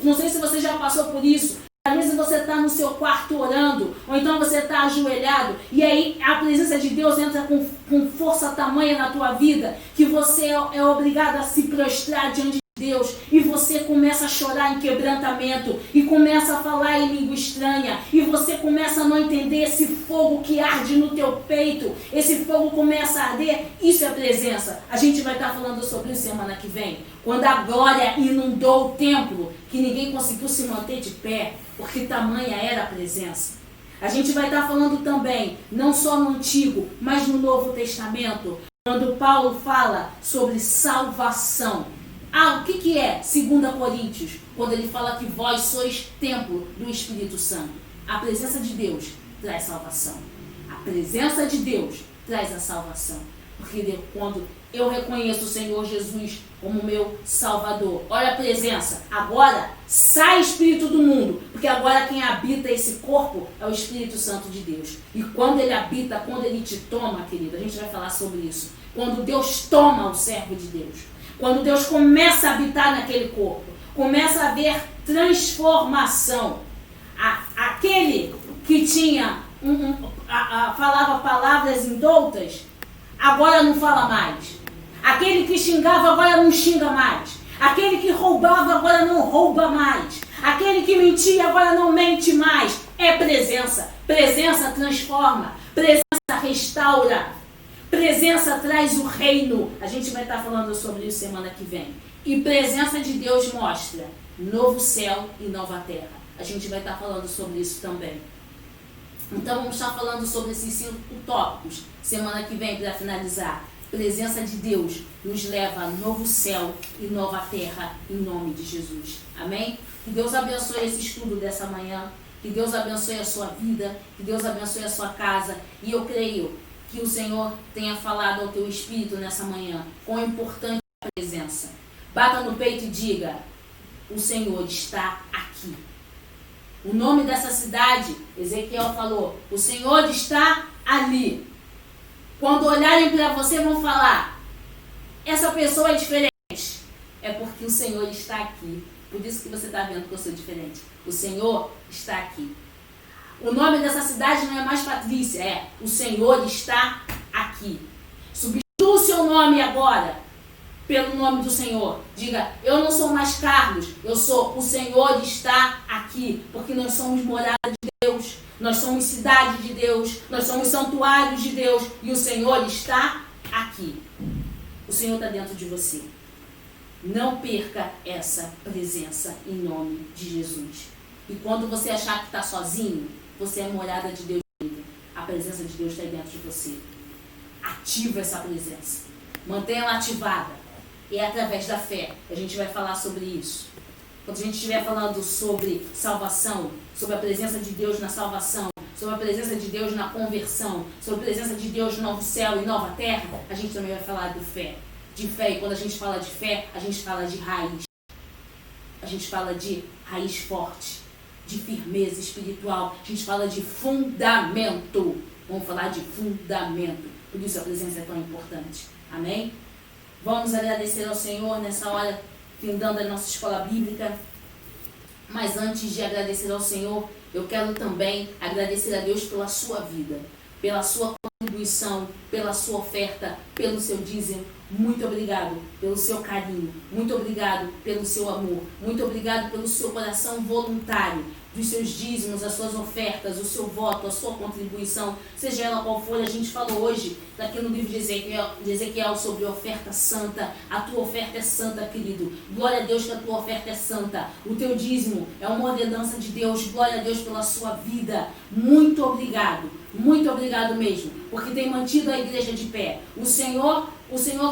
não sei se você já passou por isso. Às vezes você está no seu quarto orando, ou então você está ajoelhado, e aí a presença de Deus entra com força tamanha na tua vida, que você é obrigado a se prostrar diante de Deus, e você começa a chorar em quebrantamento, e começa a falar em língua estranha, e você começa a não entender esse fogo que arde no teu peito, esse fogo começa a arder. Isso é presença. A gente vai estar falando sobre isso semana que vem, quando a glória inundou o templo, que ninguém conseguiu se manter de pé, porque tamanha era a presença. A gente vai estar falando também, não só no Antigo, mas no Novo Testamento, quando Paulo fala sobre salvação. O que é 2 Coríntios? Quando ele fala que vós sois templo do Espírito Santo. A presença de Deus traz salvação. A presença de Deus traz a salvação. Porque quando eu reconheço o Senhor Jesus como meu Salvador, olha a presença. Agora sai espírito do mundo. Porque agora quem habita esse corpo é o Espírito Santo de Deus. E quando ele habita, quando ele te toma, querido, a gente vai falar sobre isso. Quando Deus toma o servo de Deus. Quando Deus começa a habitar naquele corpo, começa a haver transformação. Aquele que tinha falava palavras indoutas, agora não fala mais. Aquele que xingava, agora não xinga mais. Aquele que roubava agora não rouba mais. Aquele que mentia agora não mente mais. É presença. Presença transforma. Presença restaura. Presença traz o reino. A gente vai estar falando sobre isso semana que vem. E presença de Deus mostra novo céu e nova terra. A gente vai estar falando sobre isso também. Então vamos estar falando sobre esses 5 tópicos semana que vem para finalizar. Presença de Deus nos leva a novo céu e nova terra em nome de Jesus. Amém? Que Deus abençoe esse estudo dessa manhã. Que Deus abençoe a sua vida. Que Deus abençoe a sua casa. E eu creio que o Senhor tenha falado ao teu espírito nessa manhã. Quão importante é a presença. Bata no peito e diga: o Senhor está aqui. O nome dessa cidade, Ezequiel falou, o Senhor está ali. Quando olharem para você, vão falar: essa pessoa é diferente. É porque o Senhor está aqui. Por isso que você está vendo que eu sou diferente. O Senhor está aqui. O nome dessa cidade não é mais Patrícia, é o Senhor está aqui. Substitua o seu nome agora pelo nome do Senhor. Diga: eu não sou mais Carlos, eu sou o Senhor está aqui. Porque nós somos morada de Deus. Nós somos cidade de Deus, nós somos santuários de Deus e o Senhor está aqui. O Senhor está dentro de você. Não perca essa presença em nome de Jesus. E quando você achar que está sozinho, você é morada de Deus. A presença de Deus está aí dentro de você. Ativa essa presença. Mantenha-la ativada. É através da fé. A gente vai falar sobre isso. Quando a gente estiver falando sobre salvação, sobre a presença de Deus na salvação, sobre a presença de Deus na conversão, sobre a presença de Deus no novo céu e nova terra, a gente também vai falar de fé. De fé. E quando a gente fala de fé, a gente fala de raiz. A gente fala de raiz forte, de firmeza espiritual. A gente fala de fundamento. Vamos falar de fundamento. Por isso a presença é tão importante. Amém? Vamos agradecer ao Senhor nessa hora, findando a nossa escola bíblica. Mas antes de agradecer ao Senhor, eu quero também agradecer a Deus pela sua vida, pela sua contribuição, pela sua oferta, pelo seu dízimo. Muito obrigado pelo seu carinho, muito obrigado pelo seu amor, muito obrigado pelo seu coração voluntário, dos seus dízimos, as suas ofertas, o seu voto, a sua contribuição, seja ela qual for. A gente falou hoje, daqui no livro de Ezequiel sobre oferta santa. A tua oferta é santa, querido. Glória a Deus que a tua oferta é santa. O teu dízimo é uma ordenança de Deus. Glória a Deus pela sua vida. Muito obrigado mesmo, porque tem mantido a igreja de pé. O Senhor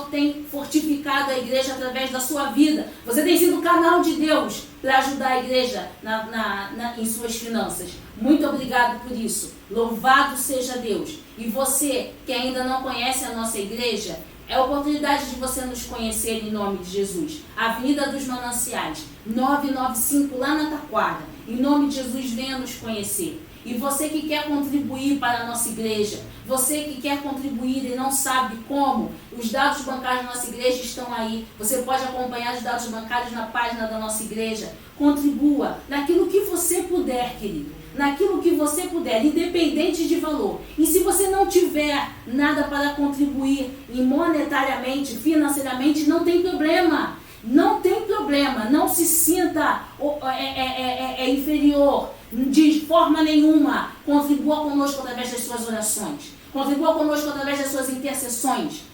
tem fortificado a igreja através da sua vida. Você tem sido canal de Deus para ajudar a igreja em suas finanças. Muito obrigado por isso. Louvado seja Deus. E você que ainda não conhece a nossa igreja, é a oportunidade de você nos conhecer em nome de Jesus. Avenida dos Mananciais, 995, lá na Taquara. Em nome de Jesus, venha nos conhecer. E você que quer contribuir para a nossa igreja, você que quer contribuir e não sabe como, os dados bancários da nossa igreja estão aí. Você pode acompanhar os dados bancários na página da nossa igreja. Contribua naquilo que você puder, querido. Naquilo que você puder, independente de valor. E se você não tiver nada para contribuir monetariamente, financeiramente, não tem problema. Não tem problema. Não se sinta inferior. De forma nenhuma. Contribua conosco através das suas orações. Contribua conosco através das suas intercessões.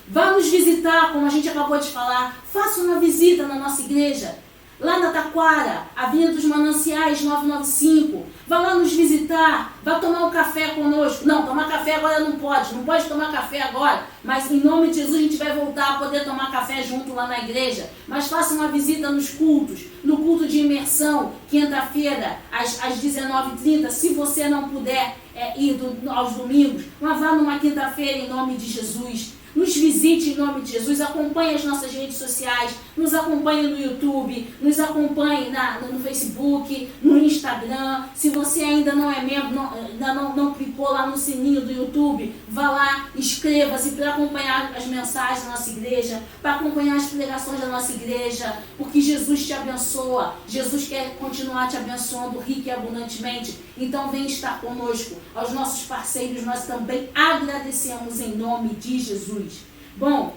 Vá nos visitar, como a gente acabou de falar. Faça uma visita na nossa igreja. Lá na Taquara, Avenida dos Mananciais, 995. Vá lá nos visitar. Vá tomar um café conosco. Não, tomar café agora não pode. Não pode tomar café agora. Mas em nome de Jesus a gente vai voltar a poder tomar café junto lá na igreja. Mas faça uma visita nos cultos. No culto de imersão, quinta-feira, às 19h30. Se você não puder ir aos domingos, mas vá numa quinta-feira em nome de Jesus. Nos visite em nome de Jesus, acompanhe as nossas redes sociais, nos acompanhe no YouTube, nos acompanhe no Facebook, no Instagram. Se você ainda não é membro, não clicou lá no sininho do YouTube, vá lá, inscreva-se para acompanhar as mensagens da nossa igreja, para acompanhar as pregações da nossa igreja, porque Jesus te abençoa, Jesus quer continuar te abençoando rica e abundantemente. Então vem estar conosco. Aos nossos parceiros nós também agradecemos em nome de Jesus. Bom,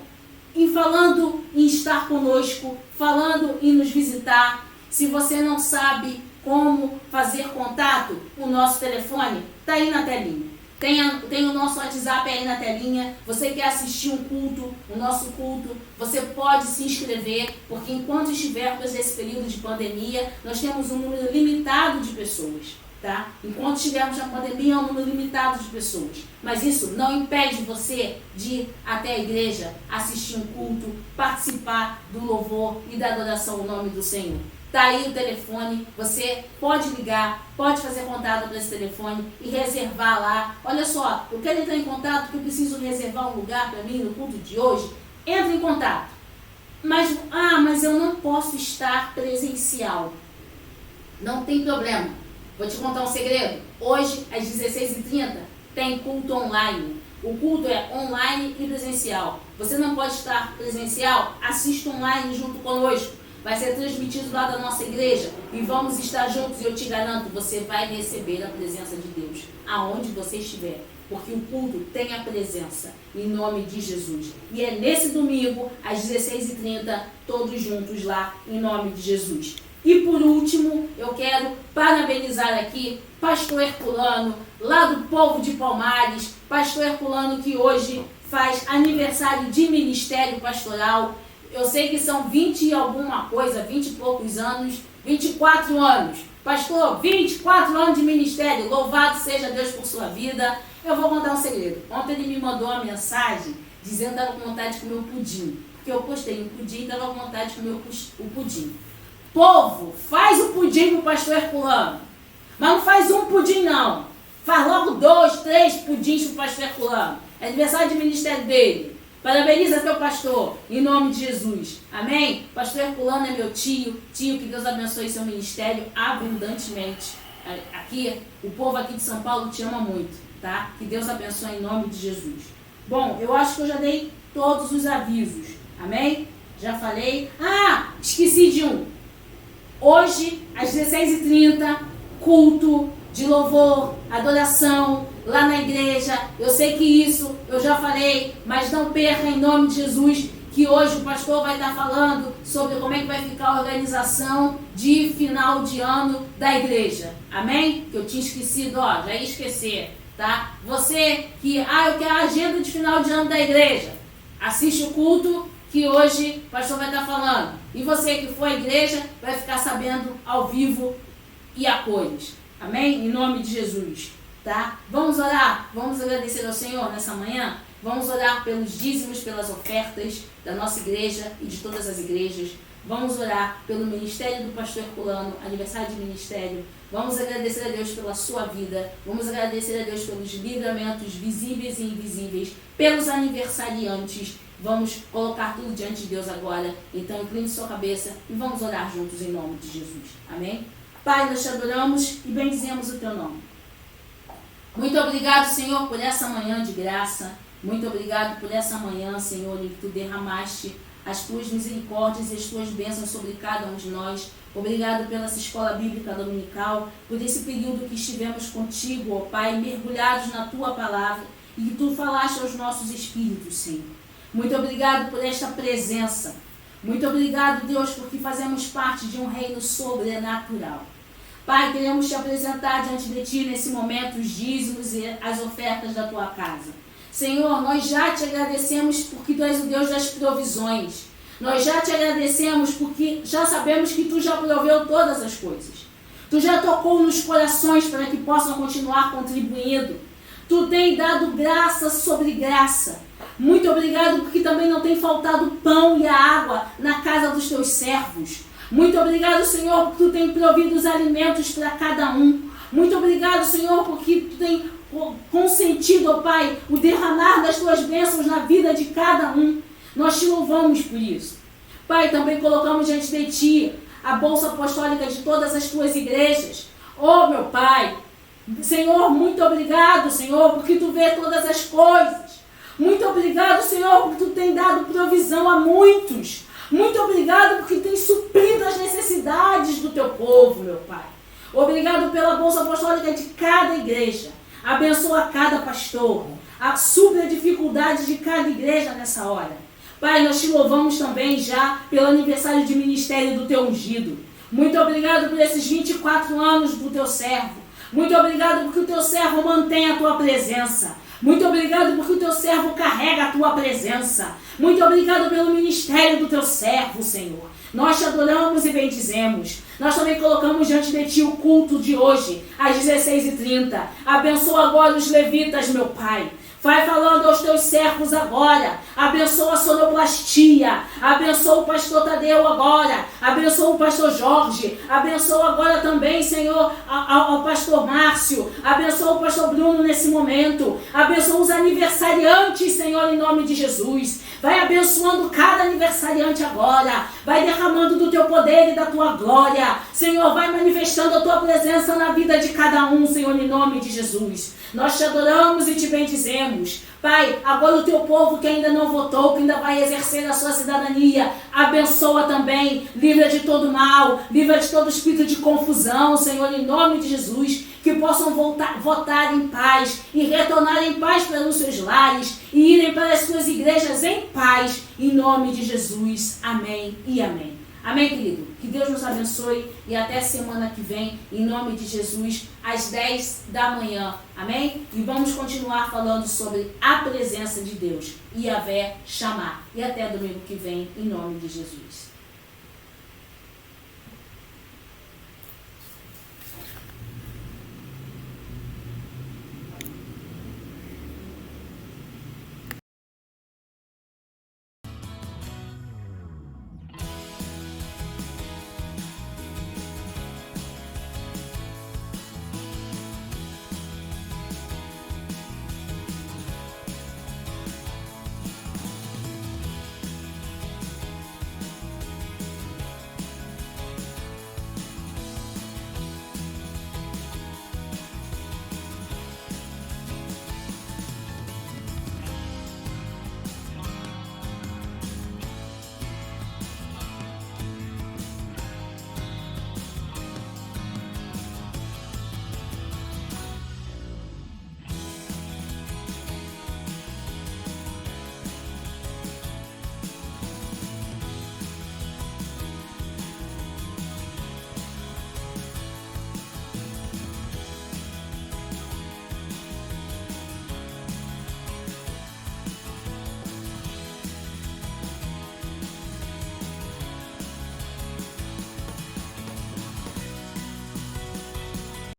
falando em estar conosco, falando em nos visitar. Se você não sabe como fazer contato, o nosso telefone está aí na telinha. Tem o nosso WhatsApp aí na telinha. Você quer assistir um culto, o nosso culto, você pode se inscrever, porque enquanto estivermos nesse período de pandemia, nós temos um número limitado de pessoas. Tá? Enquanto estivermos na pandemia, é um número limitado de pessoas. Mas isso não impede você de ir até a igreja, assistir um culto, participar do louvor e da adoração ao nome do Senhor. Está aí o telefone, você pode ligar, pode fazer contato para esse telefone e reservar lá. Olha só, eu quero entrar em contato porque eu preciso reservar um lugar para mim no culto de hoje. Entre em contato. Mas eu não posso estar presencial. Não tem problema. Vou te contar um segredo. Hoje, às 16h30, tem culto online. O culto é online e presencial. Você não pode estar presencial? Assista online junto conosco. Vai ser transmitido lá da nossa igreja e vamos estar juntos. E eu te garanto, você vai receber a presença de Deus aonde você estiver. Porque o culto tem a presença, em nome de Jesus. E é nesse domingo, às 16h30, todos juntos lá, em nome de Jesus. E por último, eu quero parabenizar aqui Pastor Herculano, lá do povo de Palmares. Pastor Herculano que hoje faz aniversário de ministério pastoral. Eu sei que são 20 e alguma coisa, 20 e poucos anos, 24 anos. Pastor, 24 anos de ministério, louvado seja Deus por sua vida. Eu vou contar um segredo. Ontem ele me mandou uma mensagem dizendo que estava com vontade de comer um pudim. Porque eu postei um pudim e estava com vontade de comer o pudim. Povo, faz o pudim pro pastor Herculano. Mas não faz um pudim não. Faz logo 2, 3 pudins pro pastor Herculano. É aniversário de ministério dele. Parabeniza teu pastor, em nome de Jesus. Amém? Pastor Herculano é meu tio. Tio, que Deus abençoe seu ministério abundantemente. Aqui, o povo aqui de São Paulo te ama muito, tá? Que Deus abençoe em nome de Jesus. Bom, eu acho que eu já dei todos os avisos. Amém? Já falei. Esqueci de um. Hoje, às 16h30, culto de louvor, adoração, lá na igreja. Eu sei que isso eu já falei, mas não perca em nome de Jesus, que hoje o pastor vai estar falando sobre como é que vai ficar a organização de final de ano da igreja. Amém? Que eu tinha esquecido, já ia esquecer, tá? Você que, eu quero a agenda de final de ano da igreja. Assiste o culto que hoje o pastor vai estar falando. E você que for à igreja vai ficar sabendo ao vivo e a cores. Amém? Em nome de Jesus. Tá? Vamos orar, vamos agradecer ao Senhor nessa manhã. Vamos orar pelos dízimos, pelas ofertas da nossa igreja e de todas as igrejas. Vamos orar pelo ministério do pastor Herculano, aniversário de ministério. Vamos agradecer a Deus pela sua vida. Vamos agradecer a Deus pelos livramentos visíveis e invisíveis, pelos aniversariantes. Vamos colocar tudo diante de Deus agora. Então, incline sua cabeça e vamos orar juntos em nome de Jesus. Amém? Pai, nós te adoramos e bendizemos o teu nome. Muito obrigado, Senhor, por essa manhã de graça. Muito obrigado por essa manhã, Senhor, em que tu derramaste as tuas misericórdias e as tuas bênçãos sobre cada um de nós. Obrigado pela essa escola bíblica dominical, por esse período que estivemos contigo, ó Pai, mergulhados na tua palavra e que tu falaste aos nossos espíritos, Senhor. Muito obrigado por esta presença. Muito obrigado, Deus, porque fazemos parte de um reino sobrenatural. Pai, queremos te apresentar diante de ti nesse momento os dízimos e as ofertas da tua casa. Senhor, nós já te agradecemos porque tu és o Deus das provisões. Nós já te agradecemos porque já sabemos que tu já proveu todas as coisas. Tu já tocou nos corações para que possam continuar contribuindo. Tu tem dado graça sobre graça. Muito obrigado porque também não tem faltado pão e a água na casa dos teus servos. Muito obrigado, Senhor, porque tu tem provido os alimentos para cada um. Muito obrigado, Senhor, porque tu tem consentido, ó Pai, o derramar das tuas bênçãos na vida de cada um. Nós te louvamos por isso. Pai, também colocamos diante de ti a bolsa apostólica de todas as tuas igrejas. Oh, meu Pai, Senhor, muito obrigado, Senhor, porque tu vê todas as coisas. Muito obrigado, Senhor, porque tu tem dado provisão a muitos. Muito obrigado porque tem suprido as necessidades do teu povo, meu Pai. Obrigado pela bolsa apostólica de cada igreja. Abençoa cada pastor. Supre a dificuldade de cada igreja nessa hora. Pai, nós te louvamos também já pelo aniversário de ministério do teu ungido. Muito obrigado por esses 24 anos do teu servo. Muito obrigado porque o teu servo mantém a tua presença. Muito obrigado porque o teu servo carrega a tua presença. Muito obrigado pelo ministério do teu servo, Senhor. Nós te adoramos e bendizemos. Nós também colocamos diante de ti o culto de hoje, às 16h30. Abençoa agora os levitas, meu Pai. Vai falando aos teus servos agora. Abençoa a sonoplastia. Abençoa o pastor Tadeu agora. Abençoa o pastor Jorge. Abençoa agora também, Senhor, ao pastor Márcio. Abençoa o pastor Bruno nesse momento. Abençoa os aniversariantes, Senhor, em nome de Jesus. Vai abençoando cada aniversariante agora. Vai derramando do teu poder e da tua glória. Senhor, vai manifestando a tua presença na vida de cada um, Senhor, em nome de Jesus. Nós te adoramos e te bendizemos. Pai, agora o teu povo que ainda não votou, que ainda vai exercer a sua cidadania, abençoa também, livra de todo mal, livra de todo espírito de confusão, Senhor, em nome de Jesus, que possam votar em paz e retornar em paz para os seus lares e irem para as suas igrejas em paz, em nome de Jesus. Amém e amém. Amém, querido? Que Deus nos abençoe e até semana que vem, em nome de Jesus, às 10 da manhã. Amém? E vamos continuar falando sobre a presença de Deus. Yahvé Shammah. E até domingo que vem, em nome de Jesus.